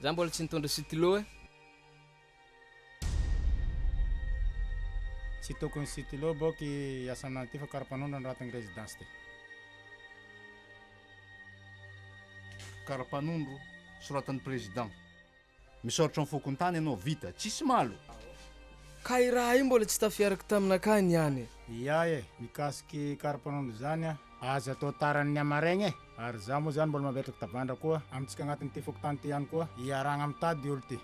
Za mbola tsy nitondra stylo e. Tsy tokony stylo boky asa aminany ty fa karapanondra ny ratin'ny résidence ty. Karapanondro soratan'ny président. Misaotra ny fokotany anao vita, tsisy malo. Ka i raha io mbola tsy tafiaraka taminaka niany. Ia e, mikasiky karapanondro zany aza atao taran'ny amaregny e. Ary za moa zany mbola mametraka tavandra koa amintsika agnatin'ny ty fokotany ty ihany koa iaragna mitady olo ty.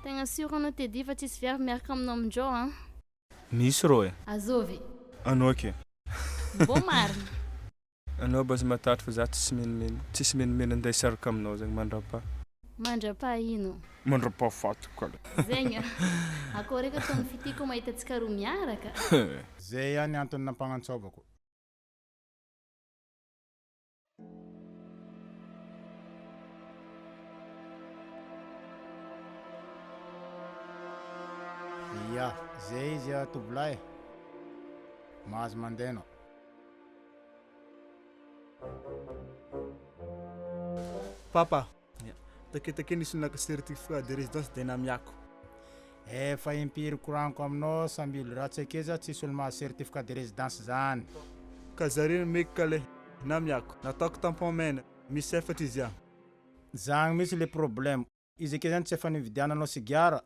Tegna sûr anao Tedi fa tsisy viavy miaraka aminao amin'izao a? Misy rô e. Azovy. Anao ke. Mbô marina. Anao bas matatra fa za tsisy menimena andeha saraka aminao zagny mandrapa. Mandrapa ino? Mandrapa fato kala. Zegny akô reka tony fitiko mahita antsika roa miaraka. Zay ihany antony nampanantsovako. Ia, zay izy tovolahy. Mahazo mandeha anao. Papa, taketake nisy naka certificat de résidence de namiako. Efa impiry koraniko aminao samby olo ratsy akeza tsisy olo mahazo certificat de résidence zany. Ka zareo meky kale namiako. Nataoko tampon mena, misy efatra izy aho. Zany misy le problème. Izy ake zany tsy efa nividiananao sigara.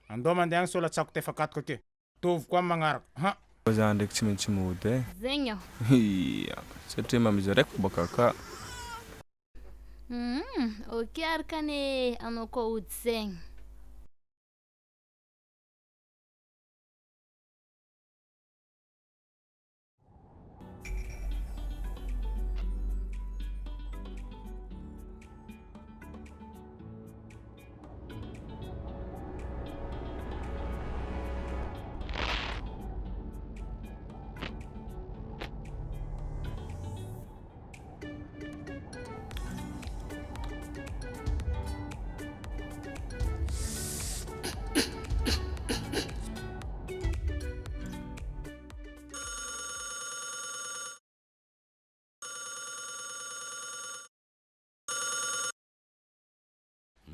Andao mandeha agny sola tsako tefakatoko ake. Tovy koa magnaraka. Za ndraiky tsy maintsy mody e. Zegny aho. Ia, satria mamizareko baka ka. Ok arkane anao koa ody zegny.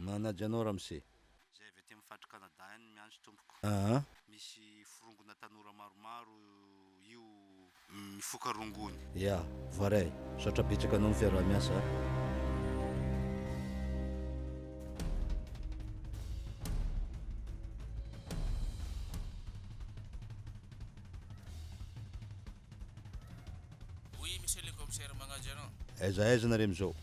Manaja anao ramose. Zay avy aty amin'ny fatra Canada any miandry tompoko. Misy forongona tanora maromaro io mifoka rongony. Ya, varay. Saotra betsaka anao ny fiarah-miasa. Oui, monsieur le commissaire Mangadjaran. Aiza nareo amizao?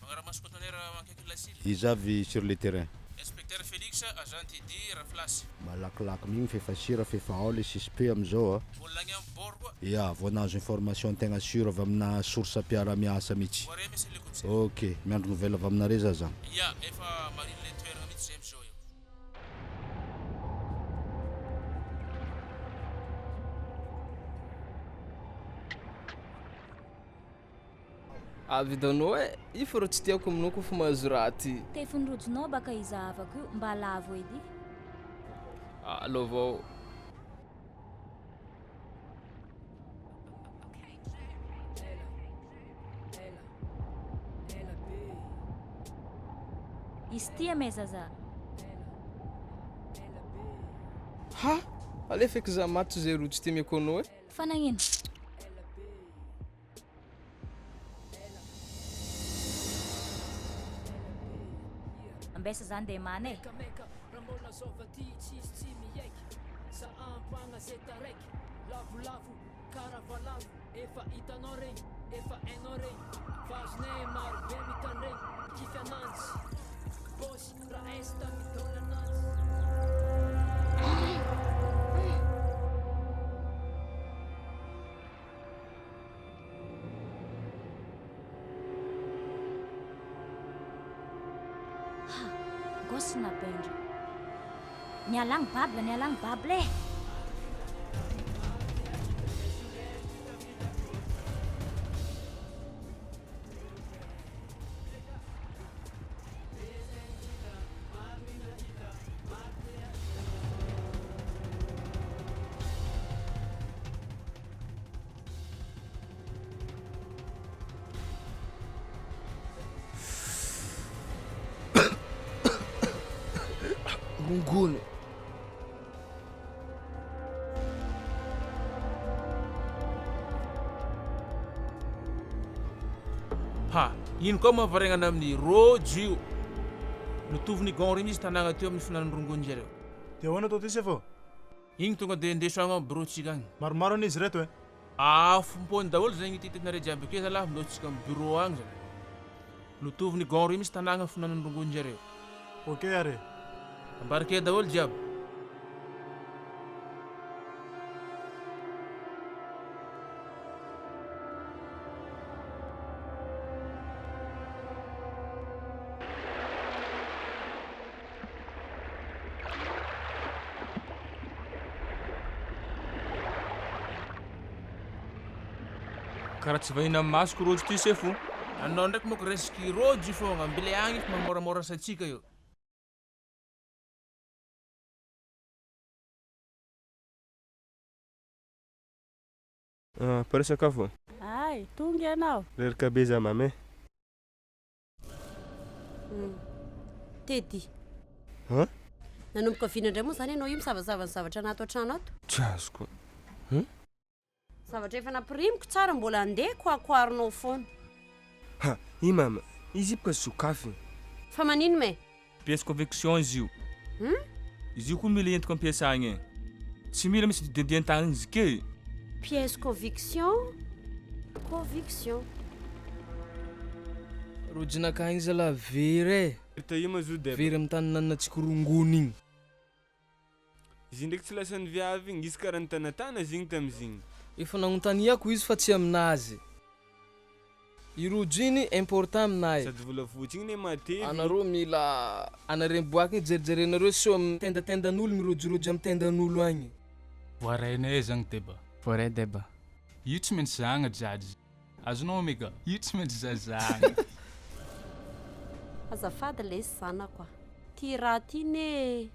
Magnaramasy conteneur mankeky lasily. Izy avy sur le terrain. Inspecteur Félix, agent Tidy, raflasy. Malakilaky migny fefasira fefa ao le suspect amizao. Volagny amin'ny bord koa. Ya, voanazo information tegna sûr avy amina source mpiara-miasa mihitsy. Voare, monsieur le commissaire. Ok, miandro nouvelle avy aminareo za zany. Ya, efa mariny le toerana mihitsy zay amizao io. Avidanao io fa rô tsy tiako aminao kofa mahazo raty. Tefonirojinao baka izahavako io mba lavo edy. Alô vao. Izy tia me zaza. Ha? Alefeky za maty zay rojo ty miako anao Fa nagnino? Ambesa zany de mane. Gosina pendra. Nialang bable. Rongony. Ha, ino koa mahavarignana amin'ny rojo. Nitoviny gon misy tanàgna teo amin'ny finanan'ny rongony zareo. Dia ahoana atao ty se fô? Igny tonga dia ndesagna amin'ny bureautsika agny. Maromaro an'izy reto e? Fompony daholo zay ititinareo jiaby akeo zalahy mindotsika amin'ny bureau agny zany. Nitoviny gon misy tanàgna amin'ny finanan'ny rongony zareo. Ok are. Ambarake daholo jiaby. Karaha tsy vahina amin'ny masoko rojo ty se fo. Anao ndraiky moko resiky rojo fogna ambile agny fa mamoramora satsika io. Pare sakafo? Ay, tonga ianao. Reraka be za mamy. Tedy. Ha? Nanomboka vina indray moa zany ianao io misavasava ny zavatra anato an-trano ato. Tsy azoko. Zavatra efa nampirimiko tsara mbola andeha koakoarinao foana. Ha, i mama, izy boka zokafy. Fa manino me? Pièce conviction izy io. Izy io koa mila entiko ampiasagna. Tsy mila misy didian-tagna izy ke. Pièce conviction. Rojinaka igny zala very. Ita io mazo deba. Very amin'ny tany nanantsika rongony igny. Izy ndraiky tsy lasan'ny viavy igny, izy karaha nitanatana zigny tamizigny. Efa nagnontaniako izy fa tsy aminazy. I rojo iny important aminahy. Sady volafotsy igny ne matevy. Anareo mila anareo boaka igny jerijerenareo so amin'ny tendatendan'olo mirojorojo amin'ny tendan'olo agny. Voarainay zagny deba. Voaray deba. Io tsy maintsy zahagna jadzy. Azonao omega, io tsy maintsy zazahagna. Azafady le zanako. Ty raha ty ne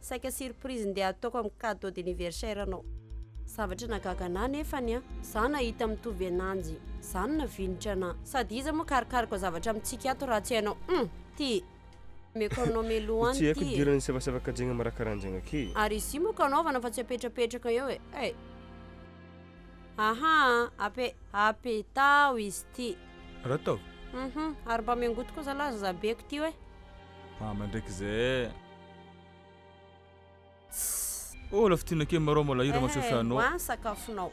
saika surprise ndeha ataoko amin'ny cadeau d'anniversaire anao. Zavatra nagaga anahy nefany a. Za nahita mitovy ananjy. Za navinitra anahy. Sady iza moa karikariko zavatra amintsika ato raha tsy hainao. Ty. mekanao meloany tsy haiko ty dirany savasavakajegna marakaranjagna ake ary izy mo kanaovana fa tsy apetrapetraka eo e aha apetao izy ty raha tao ary mba miangoto koa zalahy zabeko ty hoe mandraiky zay lafa tinake marao mola ira masosanao hoany sakafonao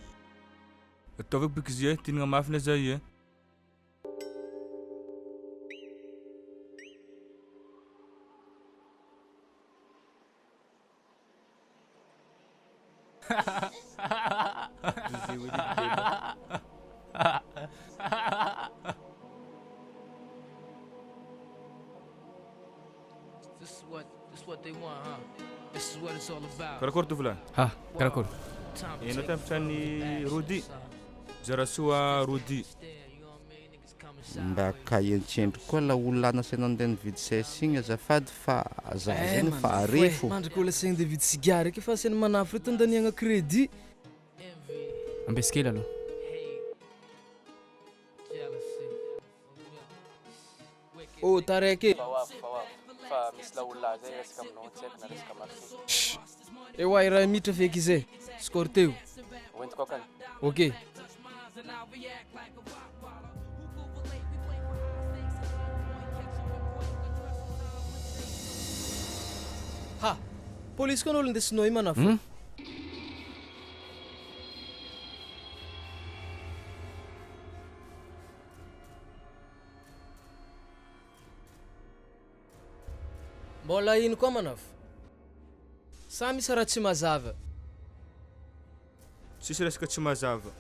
ataovako biky izy tinagna mafina zay karakory tovolahy karakory enao tampitran'ny rodi zarasoa rodi mba kahentsendro koa la olona anasaina andeha nividy sesy igny azafady fa za zany fa arefo mandraka ola saigny de vidy cigare eky fa asainy manafo reto andaniagna crédit ambesikely aloha taraiky fa misy la olona zay resaka aminao tsy haiko na resaka marché ewa raha mitra feky izay score teo hoentiko akany ok ha polisy koa n'olo indesinao i manafo mbola ino koa manafo sa misy raha tsy mazava tsisy resaka tsy mazava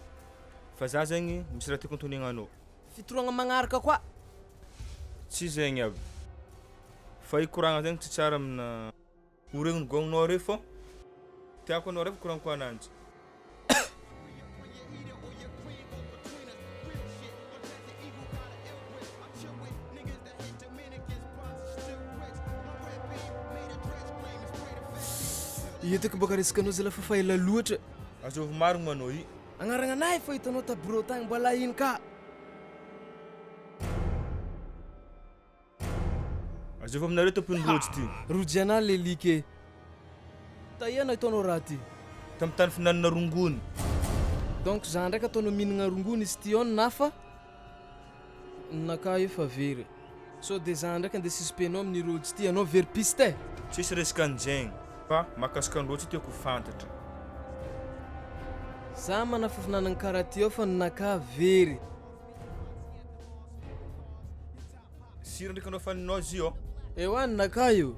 fa za zegny misy raha tiako antonegna fitoragna magnaraka koa tsy zegny aby fa ikoragna zegny tsy tsara amina oregny gogninao re fô tiako anao refa koragna koa ananjy hitako boka resakanao zay lafa faela loatra azovy marigny manao i agnarananay fa hitanao tabro tagny mbola ino ka azovy aminareo tompony rojo ty rojo ana lelike tahiana hitanao raha ty tamy tany finanana rongony donc za ndraiky ataonao mihinagna rongony izy ty ao nafa naka efa very so de za ndraiky andeha suspenao amin'ny rojo ty anao very piste tsisy resaka anjegny fa makasika an'loatra tiako fantatra za manafafinanana karaha ty ao fa naka very sira ndraiky anao faninao zy io ewa naka io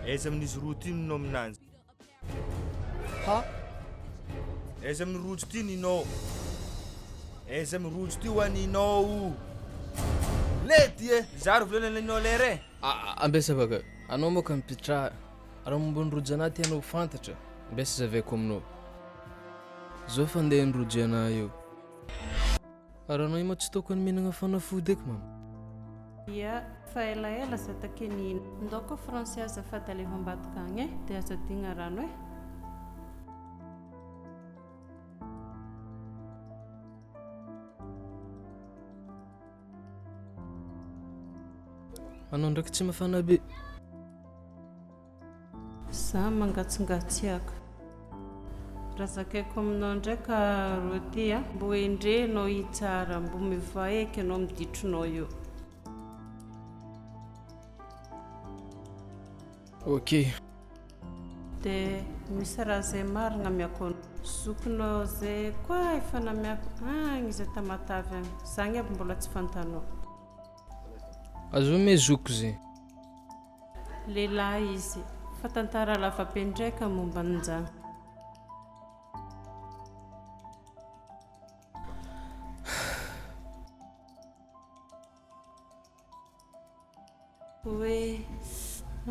aiza amin'izy roa ty ninao aminanjy ha aiza amin'ny rojo ty ninao aiza amin'ny rojo ty hoaninao lety zaro volananao lere ambesa baka anao moka mipitraha raha momba ny rojo anaty anao fantatra ambesa zavako aminao zao fa andeha ny rojo ana io ary anao imo tsy tokony mihinagna fanafody eky mama ia fa elaela za take nino ndako français azafady alefa ambadika agny dia azadigna rano anao ndraiky tsy mafana be za mangatsingatsiaka raha zakaiko aminao ndraika roti mbo endrenao hitsara mbo mivaeky anao miditronao io ok dia misy raha zay marina miako zokinao zay koa efa namiako agny izy tamatavy agny zagny aby mbola tsy fantanao azo me zoko zay lehilahy izy fa tantara lavabe ndraika momba an'izany hoe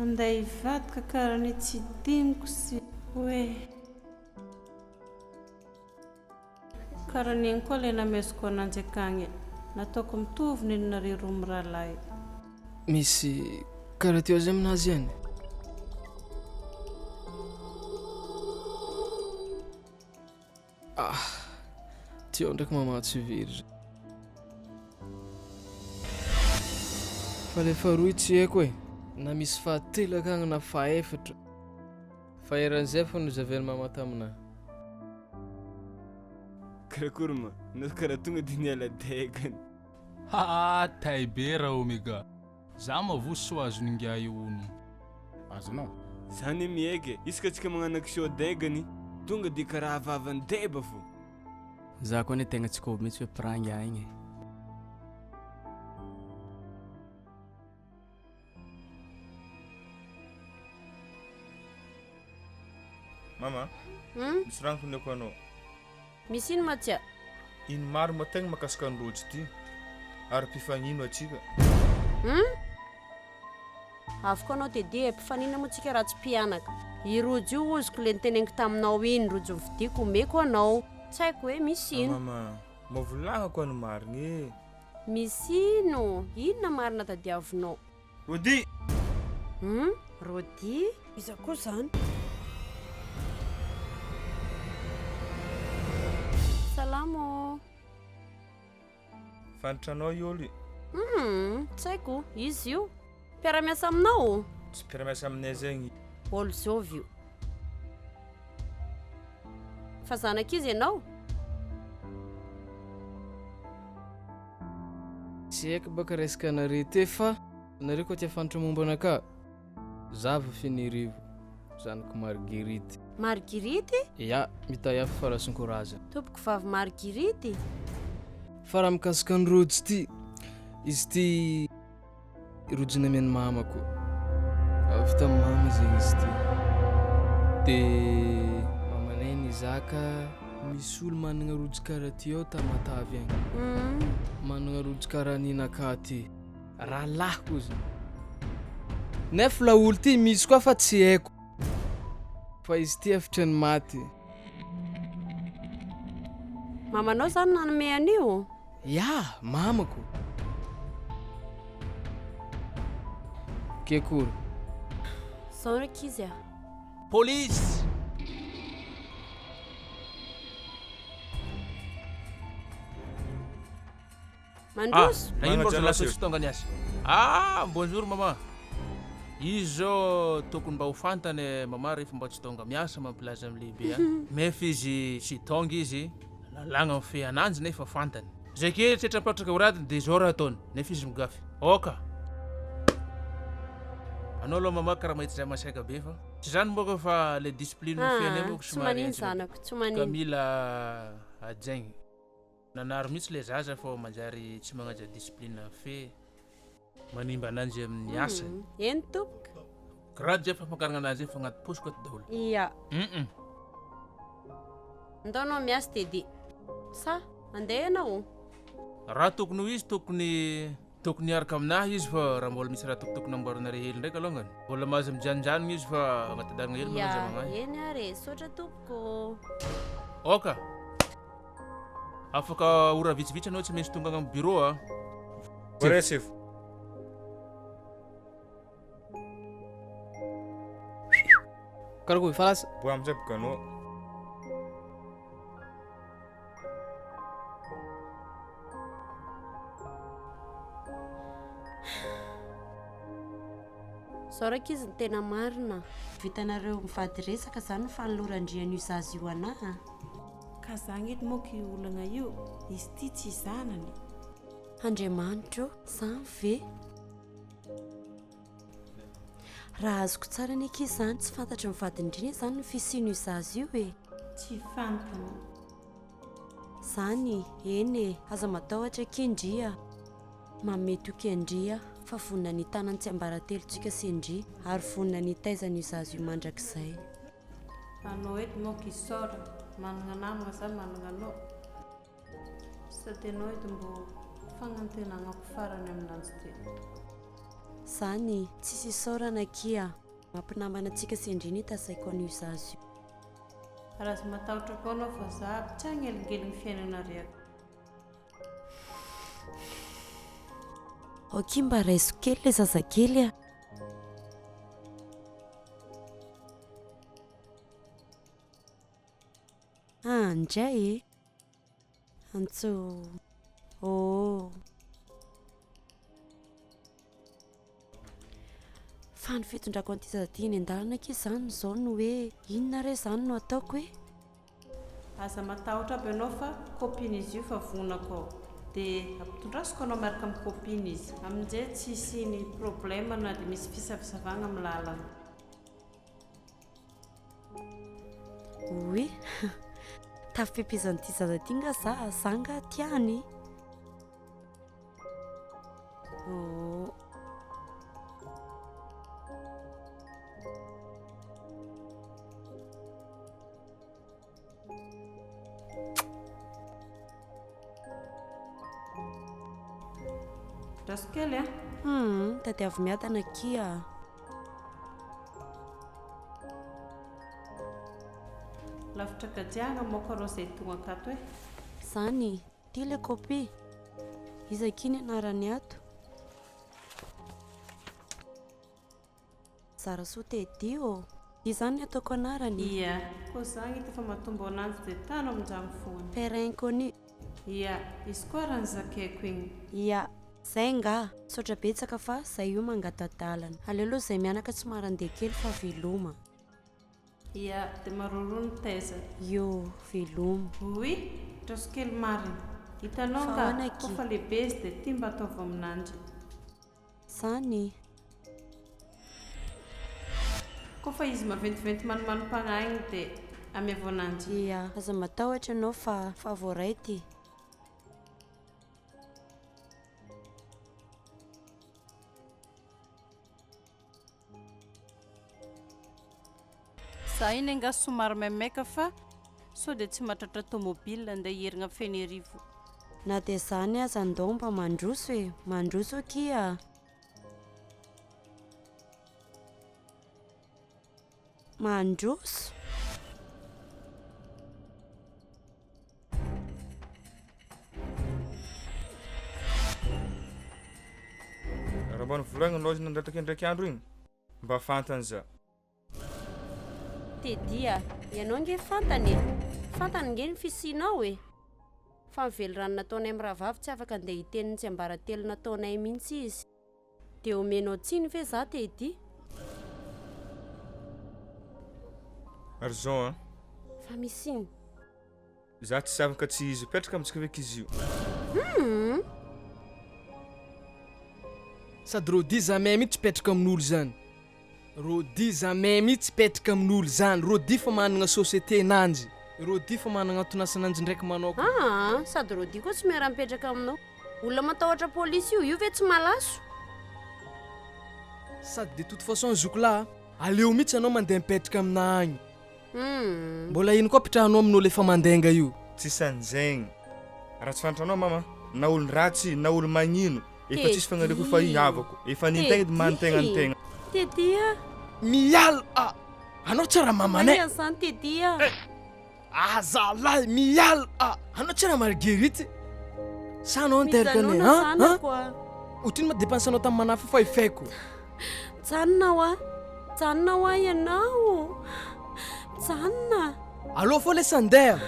andeha hivadika karaha ny tsy diniko sy hoe karaha niny koa ilay namezoko ananjy akagny nataoko mitovy ninonareo roa mirahalahy misy karaha teo zay aminazy any teo ndraiky mamatsy very fa le faharoa tsy haiko e, na misy fahatelo akagny na fahaefatra fa eran'izay fa nozavainy mama taminahy. Karakory ma, na karaha tonga dia niala daigany. Taibe raha omega. Za mavo so azony ngia iono. Azonao? Zany miege, isaka tsika magnano action daigany, tonga dia karaha vavany deba fo. Za koa ne tegna tsy kô mihitsy hoe pranga igny. Mama, misy raha notondeko anao. Misy ino Matsia? Ino maro ma tegna makasika ny rojo ty ary mpifanino atsika. Afaka anao Teddy mpifanina moa tsika raha tsy mpianaka. I rojo io oziko le niteneniko taminao iny rojo vidiko omeko anao. Tsy haiko hoe misy ino. Mama, mavolagna koa ny marigny. Misy ino? Inona marina tadiavinao? Rodi! Rodi? Iza koa zany? Salamo. Fantranao ioli? Tsy haiko, izy io. Mpiara-miasa aminao? Tsy mpiara-miasa aminay zegny. Olo zovy io. Fa zanak'izy ianao? Tsy haiko baka resaka anare te fa anare koa tia fantatra momba anaka. Za va finirivo, zanako Marguerite. Marguerite? Ya, mitahiafy fa raha sonkorazana. Tompoko vavy Marguerite? Fa raha mikasika ny rojo ty, izy ty rojona amian'ny mamako. Avy tamin'ny mama zegny izy ty. Dia mamanay ny zaka misy olo managna rojo karaha ty ao tamatavy agny. Managna rojo karaha ninaka ty. Raha lahy koa zany. Nefa la olo ty misy koa fa tsy haiko. Fa izy ty efitra ny maty. Mamanao zany nanome an'io? Ya, mamako. Ke kory? Zao ndraiky izy a. Police! Mandroso? Ino mbola lasotry tonga niasa? Bonjour maman. Izy zao tokony mba ho fantany mama rehefa mba tsy tonga miasa mampilaza amin'ny lehibe any. Mefa izy tsy tonga izy, lalagna mifehy ananjy nefa fantany. Zay ke tsetrapatraka horadiny dia zao raha ataony, nefa izy migafy. Oka. Anao aloha mama karaha mahita zay masaika be fa tsy zany moka fa le discipline mifehanay moka Tsy manino zanako, tsy ka manino. mila ajaigny. Nanaro mihitsy le zaza fa manjary tsy magnaja discipline fe manimba ananjy amin'ny asany. Eny tompoko? Karaha zay fampakarana ananjy fa agnaty posiko ato daholo. Ia. Ndao anao miasa Teddy. Sa andeha ianao? Raha tokony ho izy tokony hiaraka aminahy izy fa raha mbola misy raha tokotokony amboarana re hely ndraiky alongany. Mbola mahazo mijanonjanona izy fa agnaty darana hely manaja magnahy. Eny are, sotra tompoko. Oka. Afaka ora vitsivitsy anao tsy maintsy tonga agny amin'ny bureau a. Ore sefo. Karakory falasa? Boa amizay boka anao. Zao raika izy ny tena marina. Vitanareo mivady resaka zany fanolorandrian'io zaza io anahy. Ka zagny edy moa ky olagna io, izy ty tsy zanany. Andriamanitra zany ve? Raha azoko tsara ny ankizy zany tsy fantatra mivadindrina zany ny fisino io zaza io e. Tsy fantana. Zany, eny e, aza matahotra kendria. Mamety ho kendria fa vonina ny tanany tsy ambaratelontsika sendria ary vonina ny taizana io zaza io mandrakizay. Anao edy moa ky sora, managna namana zany managna anao. Sady anao edy mbo fagnantenanako farany aminanjy ty. Zany, tsisy isaorana kia. Mampinambana antsika sendria ny tasaiko an'io zaza io. Raha azo matahotra koa anao fa za tsy agnelingeligny ny fiainana riako. Ok, mba raiso kely le zazakely a. Ndray e. Antso. Oh. fa ny fitondrako an'ity an-dalana ake zany zao no hoe inona re zany no ataoko hoe aza matahotra aby ianao fa kopiny izy io fa vonako ao dia ampitondrasiko anao miaraka amin'ny kopiny izy amin'izay tsisy ny problème na dia misy fisavasavagna amin'ny lalana. oy tafipipizan'ity zaza-ty nga za nga tiany. Raskely tadiavy miadana kia. Lavitra gajianga moka rô izay tonga akato hoe zany ty le kopy izy kiny anarany ato zara soa tedy ô izany ataoko anarany. Ia koa zany hita fa mahatombo ananjy dia tano amin'izany foana perain-kony. Ia izy koa raha nizakaiko igny. Ia zay nga saotra betsaka fa zay io mangatadalana aleo aloha zay mianaka tsy marandeha kely fa veloma. Ia dia maroro ny taiza yo veloma. oy trasikely marina hitanao nga kofa lehibe izy dia tia mba ataova aminanjy zany kofa izy maventiventy manimanim-pagnainy dia amiavo ananjy. Ia aza matahotra ianao fa voaraity. Za iny anga somary maimaka fa sao dia tsy mahatratra tomobile andeha herigna feny arivo. Na dia zany aza andao mba mandroso e mandroso kia. Mandroso raha mba nivolagna anao izy nandratraka ndraiky andro igny mba fantany za tedia ianao nge fantany nge ny fisianao e fa mively rano nataonay amin'ny rahavavy tsy afaka andeha hiteniny tsy ambaratelo nataonay mihitsy izy dia omenao tsiny ve za tedy ary zao fa misy iny za tsy afaka tsy izy petraka amintsika veky izy io sady rôdy zamay mihitsy petraka amin'olo zany rôdy zamay mihitsy petraka amin'olo zany rôdy fa manana société nanjy rôdy fa manana atonasananjy ndraiky manao sady rôdy koa tsy miara-mipetraka aminao olona matahotra polisy io ve tsy malaso sady de toute façon zokolà aleo mihitsy anao mandeha mipetraka amina agny mbola ino koa pitrahanao amin'olo efa mandenga io tsisy an'zaigny raha tsy fantatranao mama na olo ratsy na olo magnino efa tsisy fagnaleko fa ihavako efa nintegna di mantegna ny tegna tedia mial anao tsara mamanay zany tedia azalahy mial anao tsara marguerite sa anao anterkanay otiny ma dépense anao tamin'ny manafy fa ifaiko janona wa ianao janona allo fo le sandeha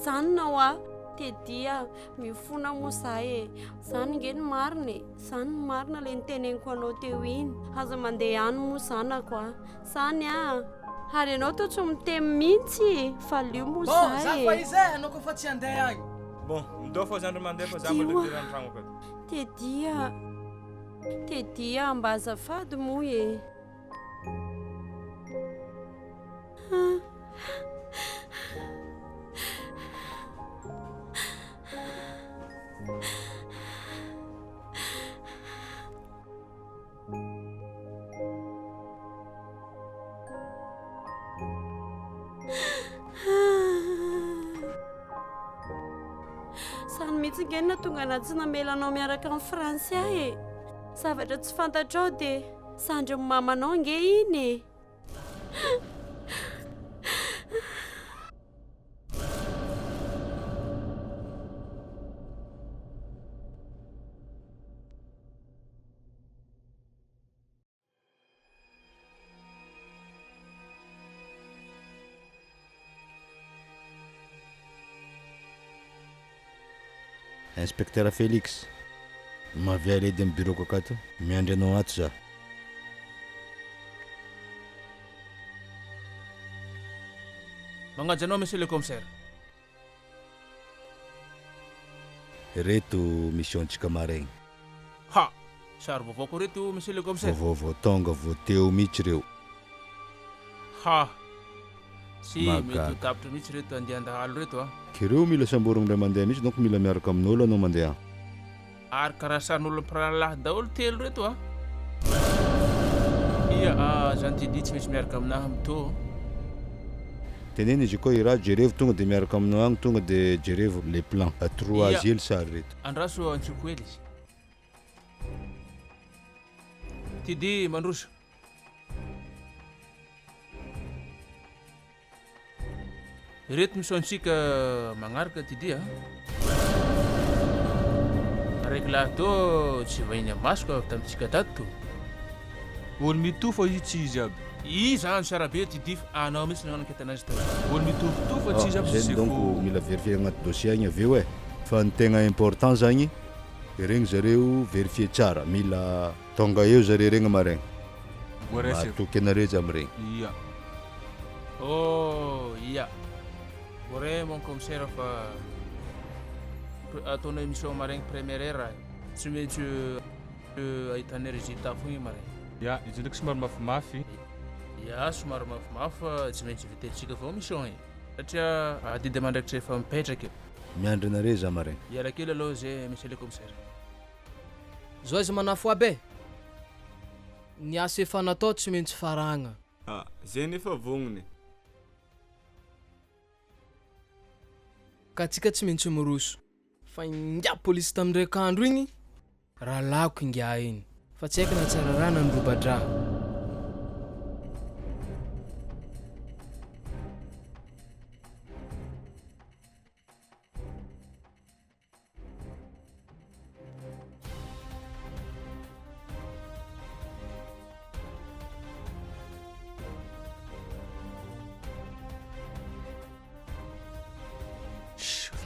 janona wa tedia mifona mo za e zany nge ny marina le niteneniko anao teo iny aza mandeha any mo zanako zany ary ianao to tsy mitemy mihitsy fa lio mo za fa izay anao koa fa tsy andeha agny bon midao fô zandry mandeha fa za mbola lehibe rano tragno tedia mba azafady mo e sany mihitsy ngenina tonga anaty tsy namelanao miaraka amin'ny fransay e zavatra tsy fantatrao dia sandry mamanao nge iny Inspecteur Félix, mahavy aledy amin'ny bureau akato miandry anao ato za. Magnaja anao monsieur le commissaire. Reto mission-tsika maraigny. Ha! Sary vaovao koa reto monsieur le commissaire. Vaovao tonga vao teo mihitsy reo. Ha! Sy Magaga. mety ho tapitra mihitsy reto andehan-dahalo reto a. Kireo mila samborogna ray mandeha mihitsy donc mila miaraka amin'olo anao mandeha. Ary karaha sarin'olo mpiranalahy daholo telo reto a. Ia, gentil tsy maintsy miaraka aminahy amito. Teneny izy koa iraha jerevo tonga dia miaraka aminao agny tonga dia jerevo les plans. Trois Ia. ely sary reto. Andraso antsiko hely izy. Tidy mandroso. Reto misaontsika magnaraka tidy a. Araiky lahy tô tsy vahiny masoko tamintsika tato. Olo mitofo izy tsy izy aby. Iza any sara be tidy fa anao mihitsy nagnanaketa anazy tao. Olo mitofotofo tsy izy aby Zany donc mila vérifier agnaty dossier agny aveo e. Fa ny tegna important zagny regny zareo vérifier tsara, mila tonga eo zareo regny maraigny. Matoky anareo izy am'iregny. Ia. Oh, ia. Vorrei mon commissaire fa ataonao émission maraigny première heure tsy maintsy ahitana résultat fogna maraigny. Ya, izy ndraiky somary mafimafy. Ya, somary mafimafy fa tsy maintsy vitatsika vao mission e. Satria adidy amandraikitra efa mipetraka eo. Miandry anareo za maraigny. Iala kely aloha zay monsieur le commissaire. Zao izy manafo aby e. Ny asa efa natao tsy maintsy faragna. Zay nefa vognony. Ka tsika tsy maintsy miroso. Fa ingia polisy tamin'iraiky andro igny raha lako ingia iny. Fa tsy haiko na tsara raha na ndrobadraha.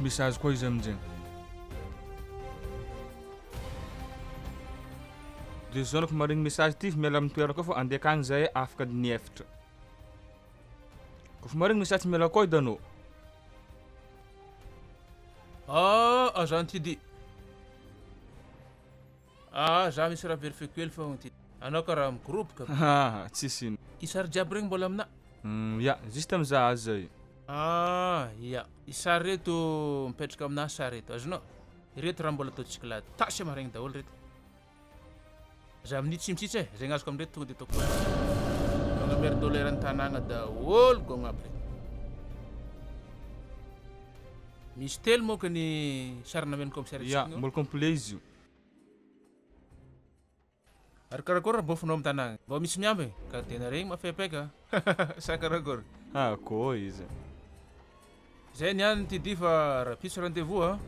Message koa izy amin'izay. Dia zao nako maregny message ty miala amin'ny toerana koa fa andeha akagny zahay afaka niefatra. Kofa maregny message miala koa hitanao. Agent Tidy. Za misy raha vérifié kely fa ty. Anao karaha amin'ny groupe ka. Tsisy ino. Isary jiaby regny mbola amina. Ya, juste am'za azy zay. Ia. Isary reto mipetraka amina sary reto. Azonao? Reto raha mbola ataontsika la tasy maregny daholo reto. Za amin'ny tsimitsitsy e, zay azoko amreto tonga dia ataoko. Magnamero doleran'ny tanàgna daholo gognaby reto. Misy telo moka ny sarina men'ny commissaire. Ya, mbola complet izy io. Ary karakory raha bofinao amin'ny tanàgna? Mbô misy miamby ka tena regny mafaipaika. Sa karakory? Koa izy. Zay niany Tidy fa raha pisy rendez-vous a.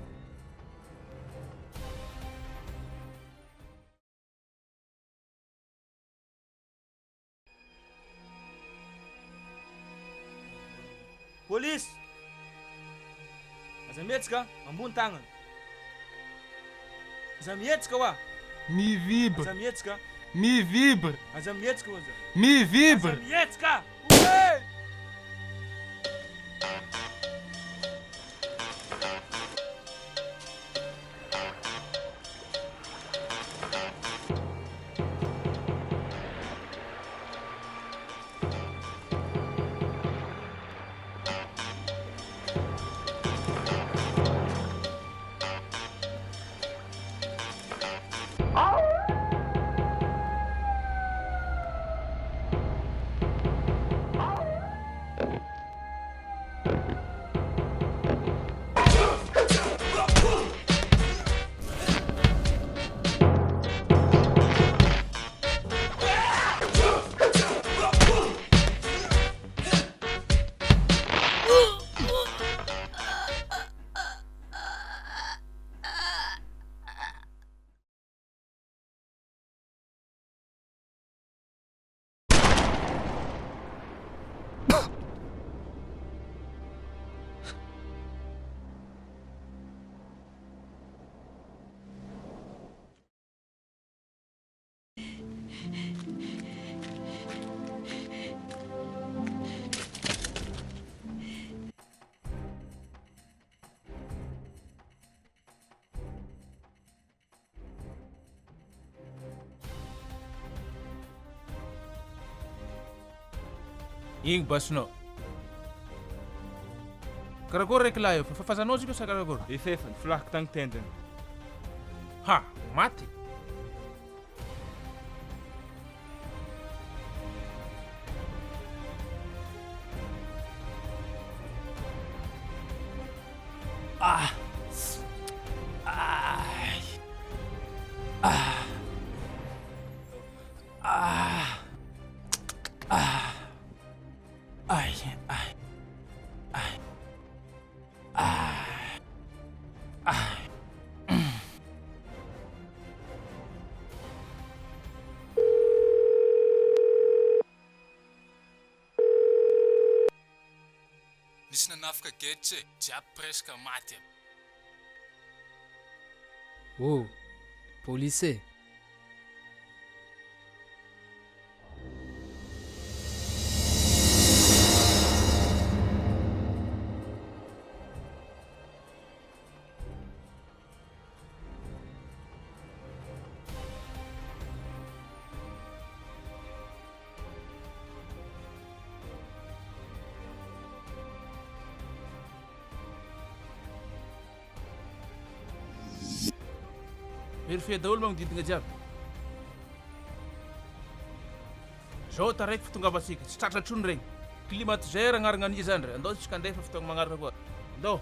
Police! Sarimihetsika, ambony tagnana. Sarimihetsika wa. Mi vibre. Sarimihetsika. Mi vibre. Sarimihetsika wa. Mi vibre. Sarimihetsika. Hey! Igny basinao. Karakory raiky lahy io, fafazanao zika sa karakory? Efefa, filahiko tagny tendany. Ha, maty. Ah. Ai. Ah. Ah. Ah. Ai, ai. Ai. Ai. Ai. Nisy nanafika geditse, jiaby presque maty. Oh, police. Verifie daholo magnodidina jiaby. Zao taraiky fitongavatsika, tsy tratratrony regny. Climatiseur agnarana an'iza andry. Andao tsika andefa fotoagna magnaraka koa. Andao.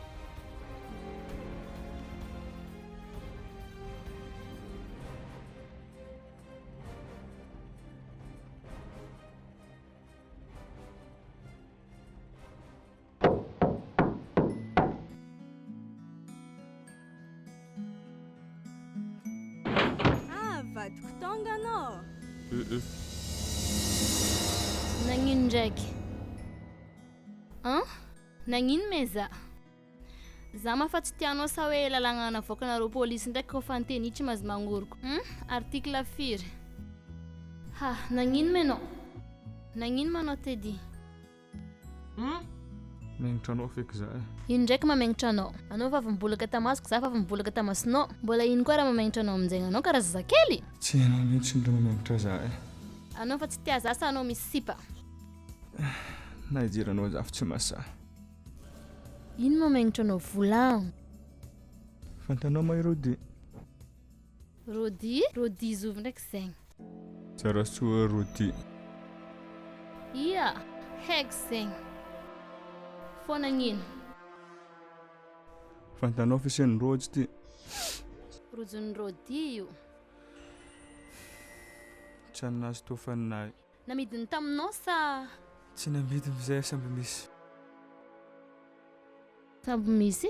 Vadiko tonga anao. Nagnino ndraiky? Nagnino meza? Za ma fa tsy tianao sa hoe lalagna navoakanareo polisy ndraiky kô fa antenitry mazy mangoroko. Article firy. Ha, nagnino menao? Nagnino manao tedy? Magnitra anao feky za. Ino ndraiky mamagnitra anao? Anao fa vimbolaka tamasoko, za fa vimbolaka tamasinao. Mbola ino koa raha mamagnitra anao amin'izay anao karaha zazakely? Tsy anao mihitsy ndra magnitra za. Anao fa tsy tia za sa anao misy sipa? Na ijeranao za fa tsy masahy. Ino mamagnitra anao volagno? Fantanao ma Rodi? Rodi zovy ndraiky zegny. Tsara soa Rodi. Ia, haiko zegny. Fô nagnino? Fantanao fisian'ny rojo ty. Rojony Rodi io. Tsy anazy tofanay. Namidiny taminao sa? Tsy namidiny zay samby misy. Samby misy?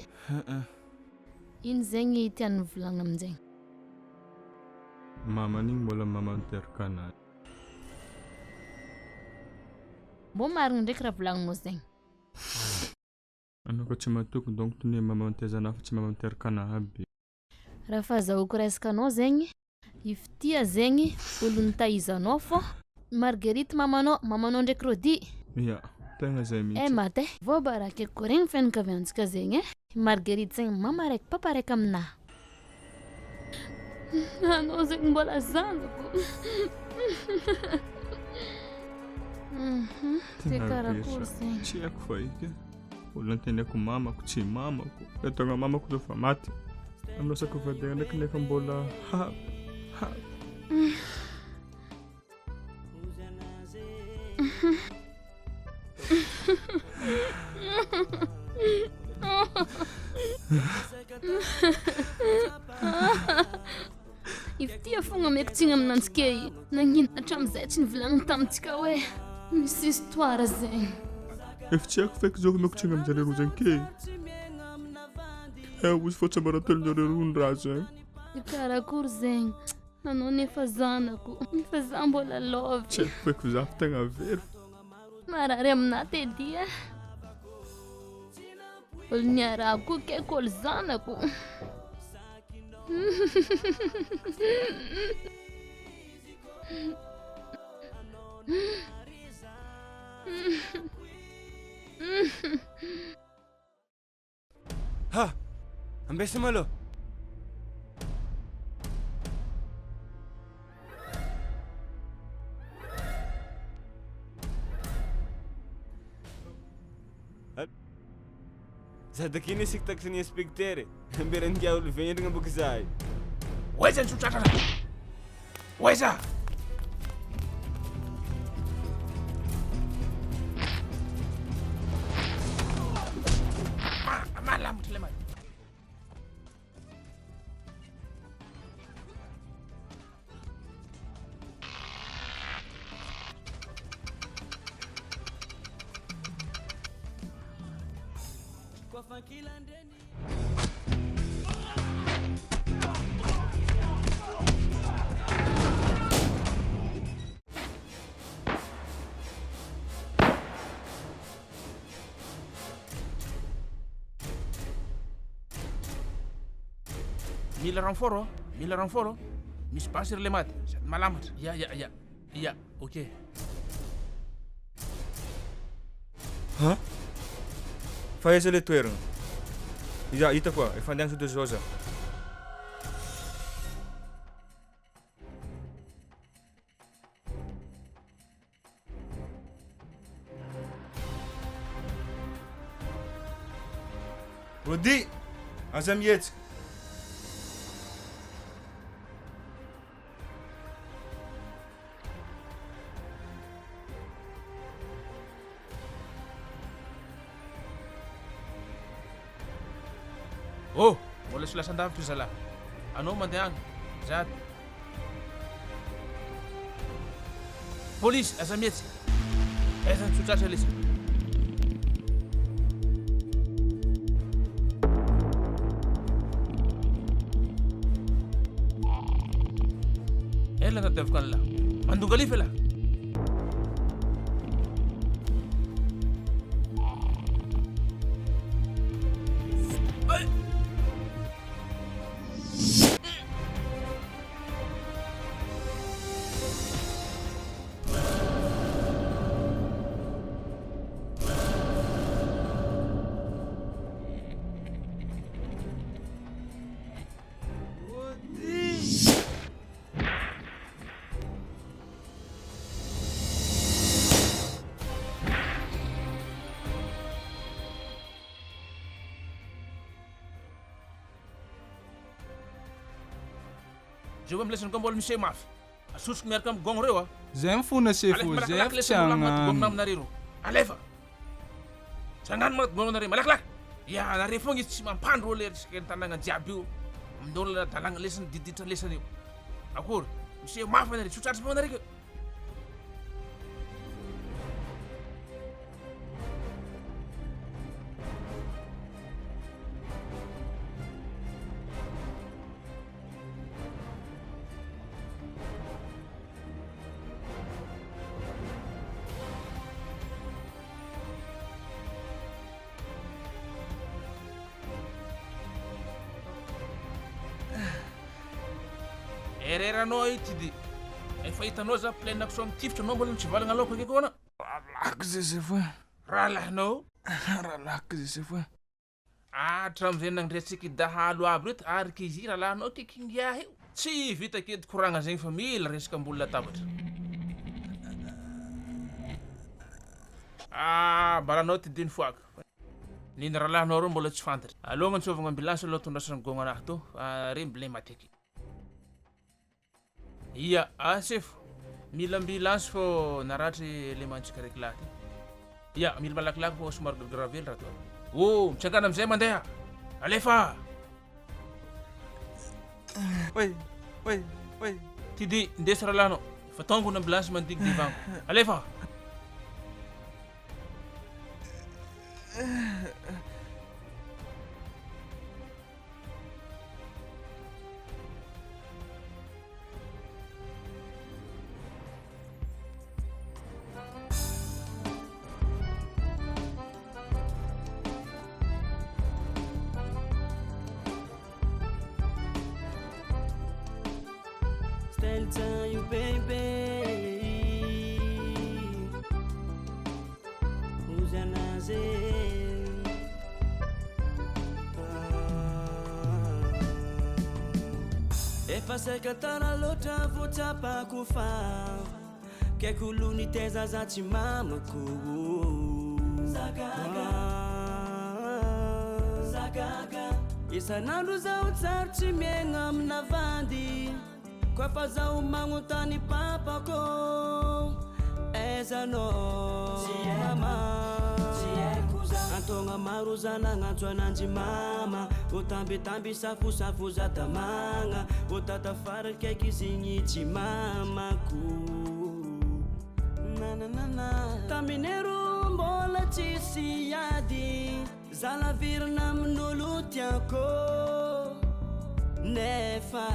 Ino zegny tiany volagna amin'izay? Maman'igny mbola mama miteraka anazy. Mbô marigny ndraiky raha volagninao zegny. Anao ko tsy matoky donc tony mama mitezana fa tsy mama miteraka anahy. Raha fahazahoako resaka anao zegny, ifitia zegny olony taizanao fô Marguerite mamanao ndraiky Rodi. Ia, tegna zay mihitsy. Maty vao baraka ko regny fianakaviantsika zegny Marguerite zegny mama raiky papa raiky aminahy. Anao zegny mbola zanako. Ty karakory zegny. Tsy haiko fa ika. Olona teneko mamako tsy mamako. Atao mamako do fa maty. Aminao sakafadegna ndraiky nefa mbola Ifitia fogna miakitsina aminantsika i. Nagnino hatramin'izay tsy nivolagna tamintsika hoe misy histoire zegny. Efa tsy haiko feky zao miakitsina amin'izare roa zegny ke. Ozy fô tsy ambaratolonjareo roa ny raha zegny. Karakory zegny. Anao nefa zanako. Nefa za mbola love. Tsy haiko feky za fa tegna very. Marary aminahy tedy e. Olo ny araho koa kaiko olo zanako. Ha! Ambesa malo. Za daqui nesse que tá que inspectere. Berando que a olo vem dengan bukizai. Weza nchuchata. Weza. Malam telemat. Mila ranforo. Misy basy le maty. Sady malamatra. Ya, ok. Ha? Fa aiza le toerana? Ya, hita koa, efa andeha de zao za. Rodi, AN'IZA NY Oh, mbola sy lasan-davitra zalahy. Anao mandeha agny. Za. Polisy, AN'IZA NY. Aiza ny tsotratra lesy. Ela natevaka an'lahy. Mandonga lify lahy. Je vais me laisser comme monsieur maf. Asus miaraka am gong reo. Zay mifona sefo, zay fiagnano. Alefa. Sangan mat gong nare malaklak. Ya nare fogna izy tsy mampandro le tanagna jiaby io. Amindolo dalagna lesany diditra lesany io. Akory, monsieur maf nare tsotratra fogna nareo. Ereranao ity di. Efa hitanao za plainako so amin'ny tifitra anao mbola tsy valagna laoko akeko ana. Rahalaky zay zay foa. Rahalahinao? Rahalaky zay zay foa. Hatramin'izay nandresika dahalo aby reto ary kizy rahalahinao kikingiah io. Tsy vita kedy koragna zegny fa mila resaka ambony latabatra. Baranao ty diny foaka. Niny rahalahinao reo mbola tsy fantatra. Alonga ntsovagna ambulance aloha tondrasana gogna anahy to. Re mble mateky. Ia, sefo. Mila ambulance fô naratry le mantsika raiky lahy ty. Ia, mila malakilaky fô somary gravely raha to. Oh, mitsangana amizay mandeha. Alefa. Oi. Tidy, ndesy rahalahinao. Fa tongo ny ambulance mandigy divango. Alefa. Tell you, baby, who's an efa sekatana loatra votsapa kufa ke kuluni teza za chimamako mahagaga isan'andro zaho tsary tsy miaigna amina vandy koa fa zaho magnontany papako aizanao mama antogna maro zanagnantso ananjy mama otambitamby safosafo zatamagna otatafara kaiky izigny tsy mamako nananana taminero mbola tsisy ady zalavirina amin'olo tiako nefa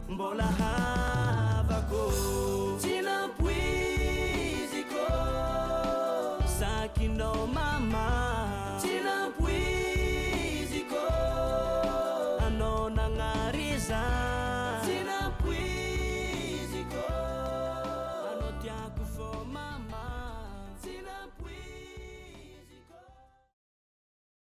mbola havako tsy nampoiziko sakinao mama tsy nampoiziko anao nagnariza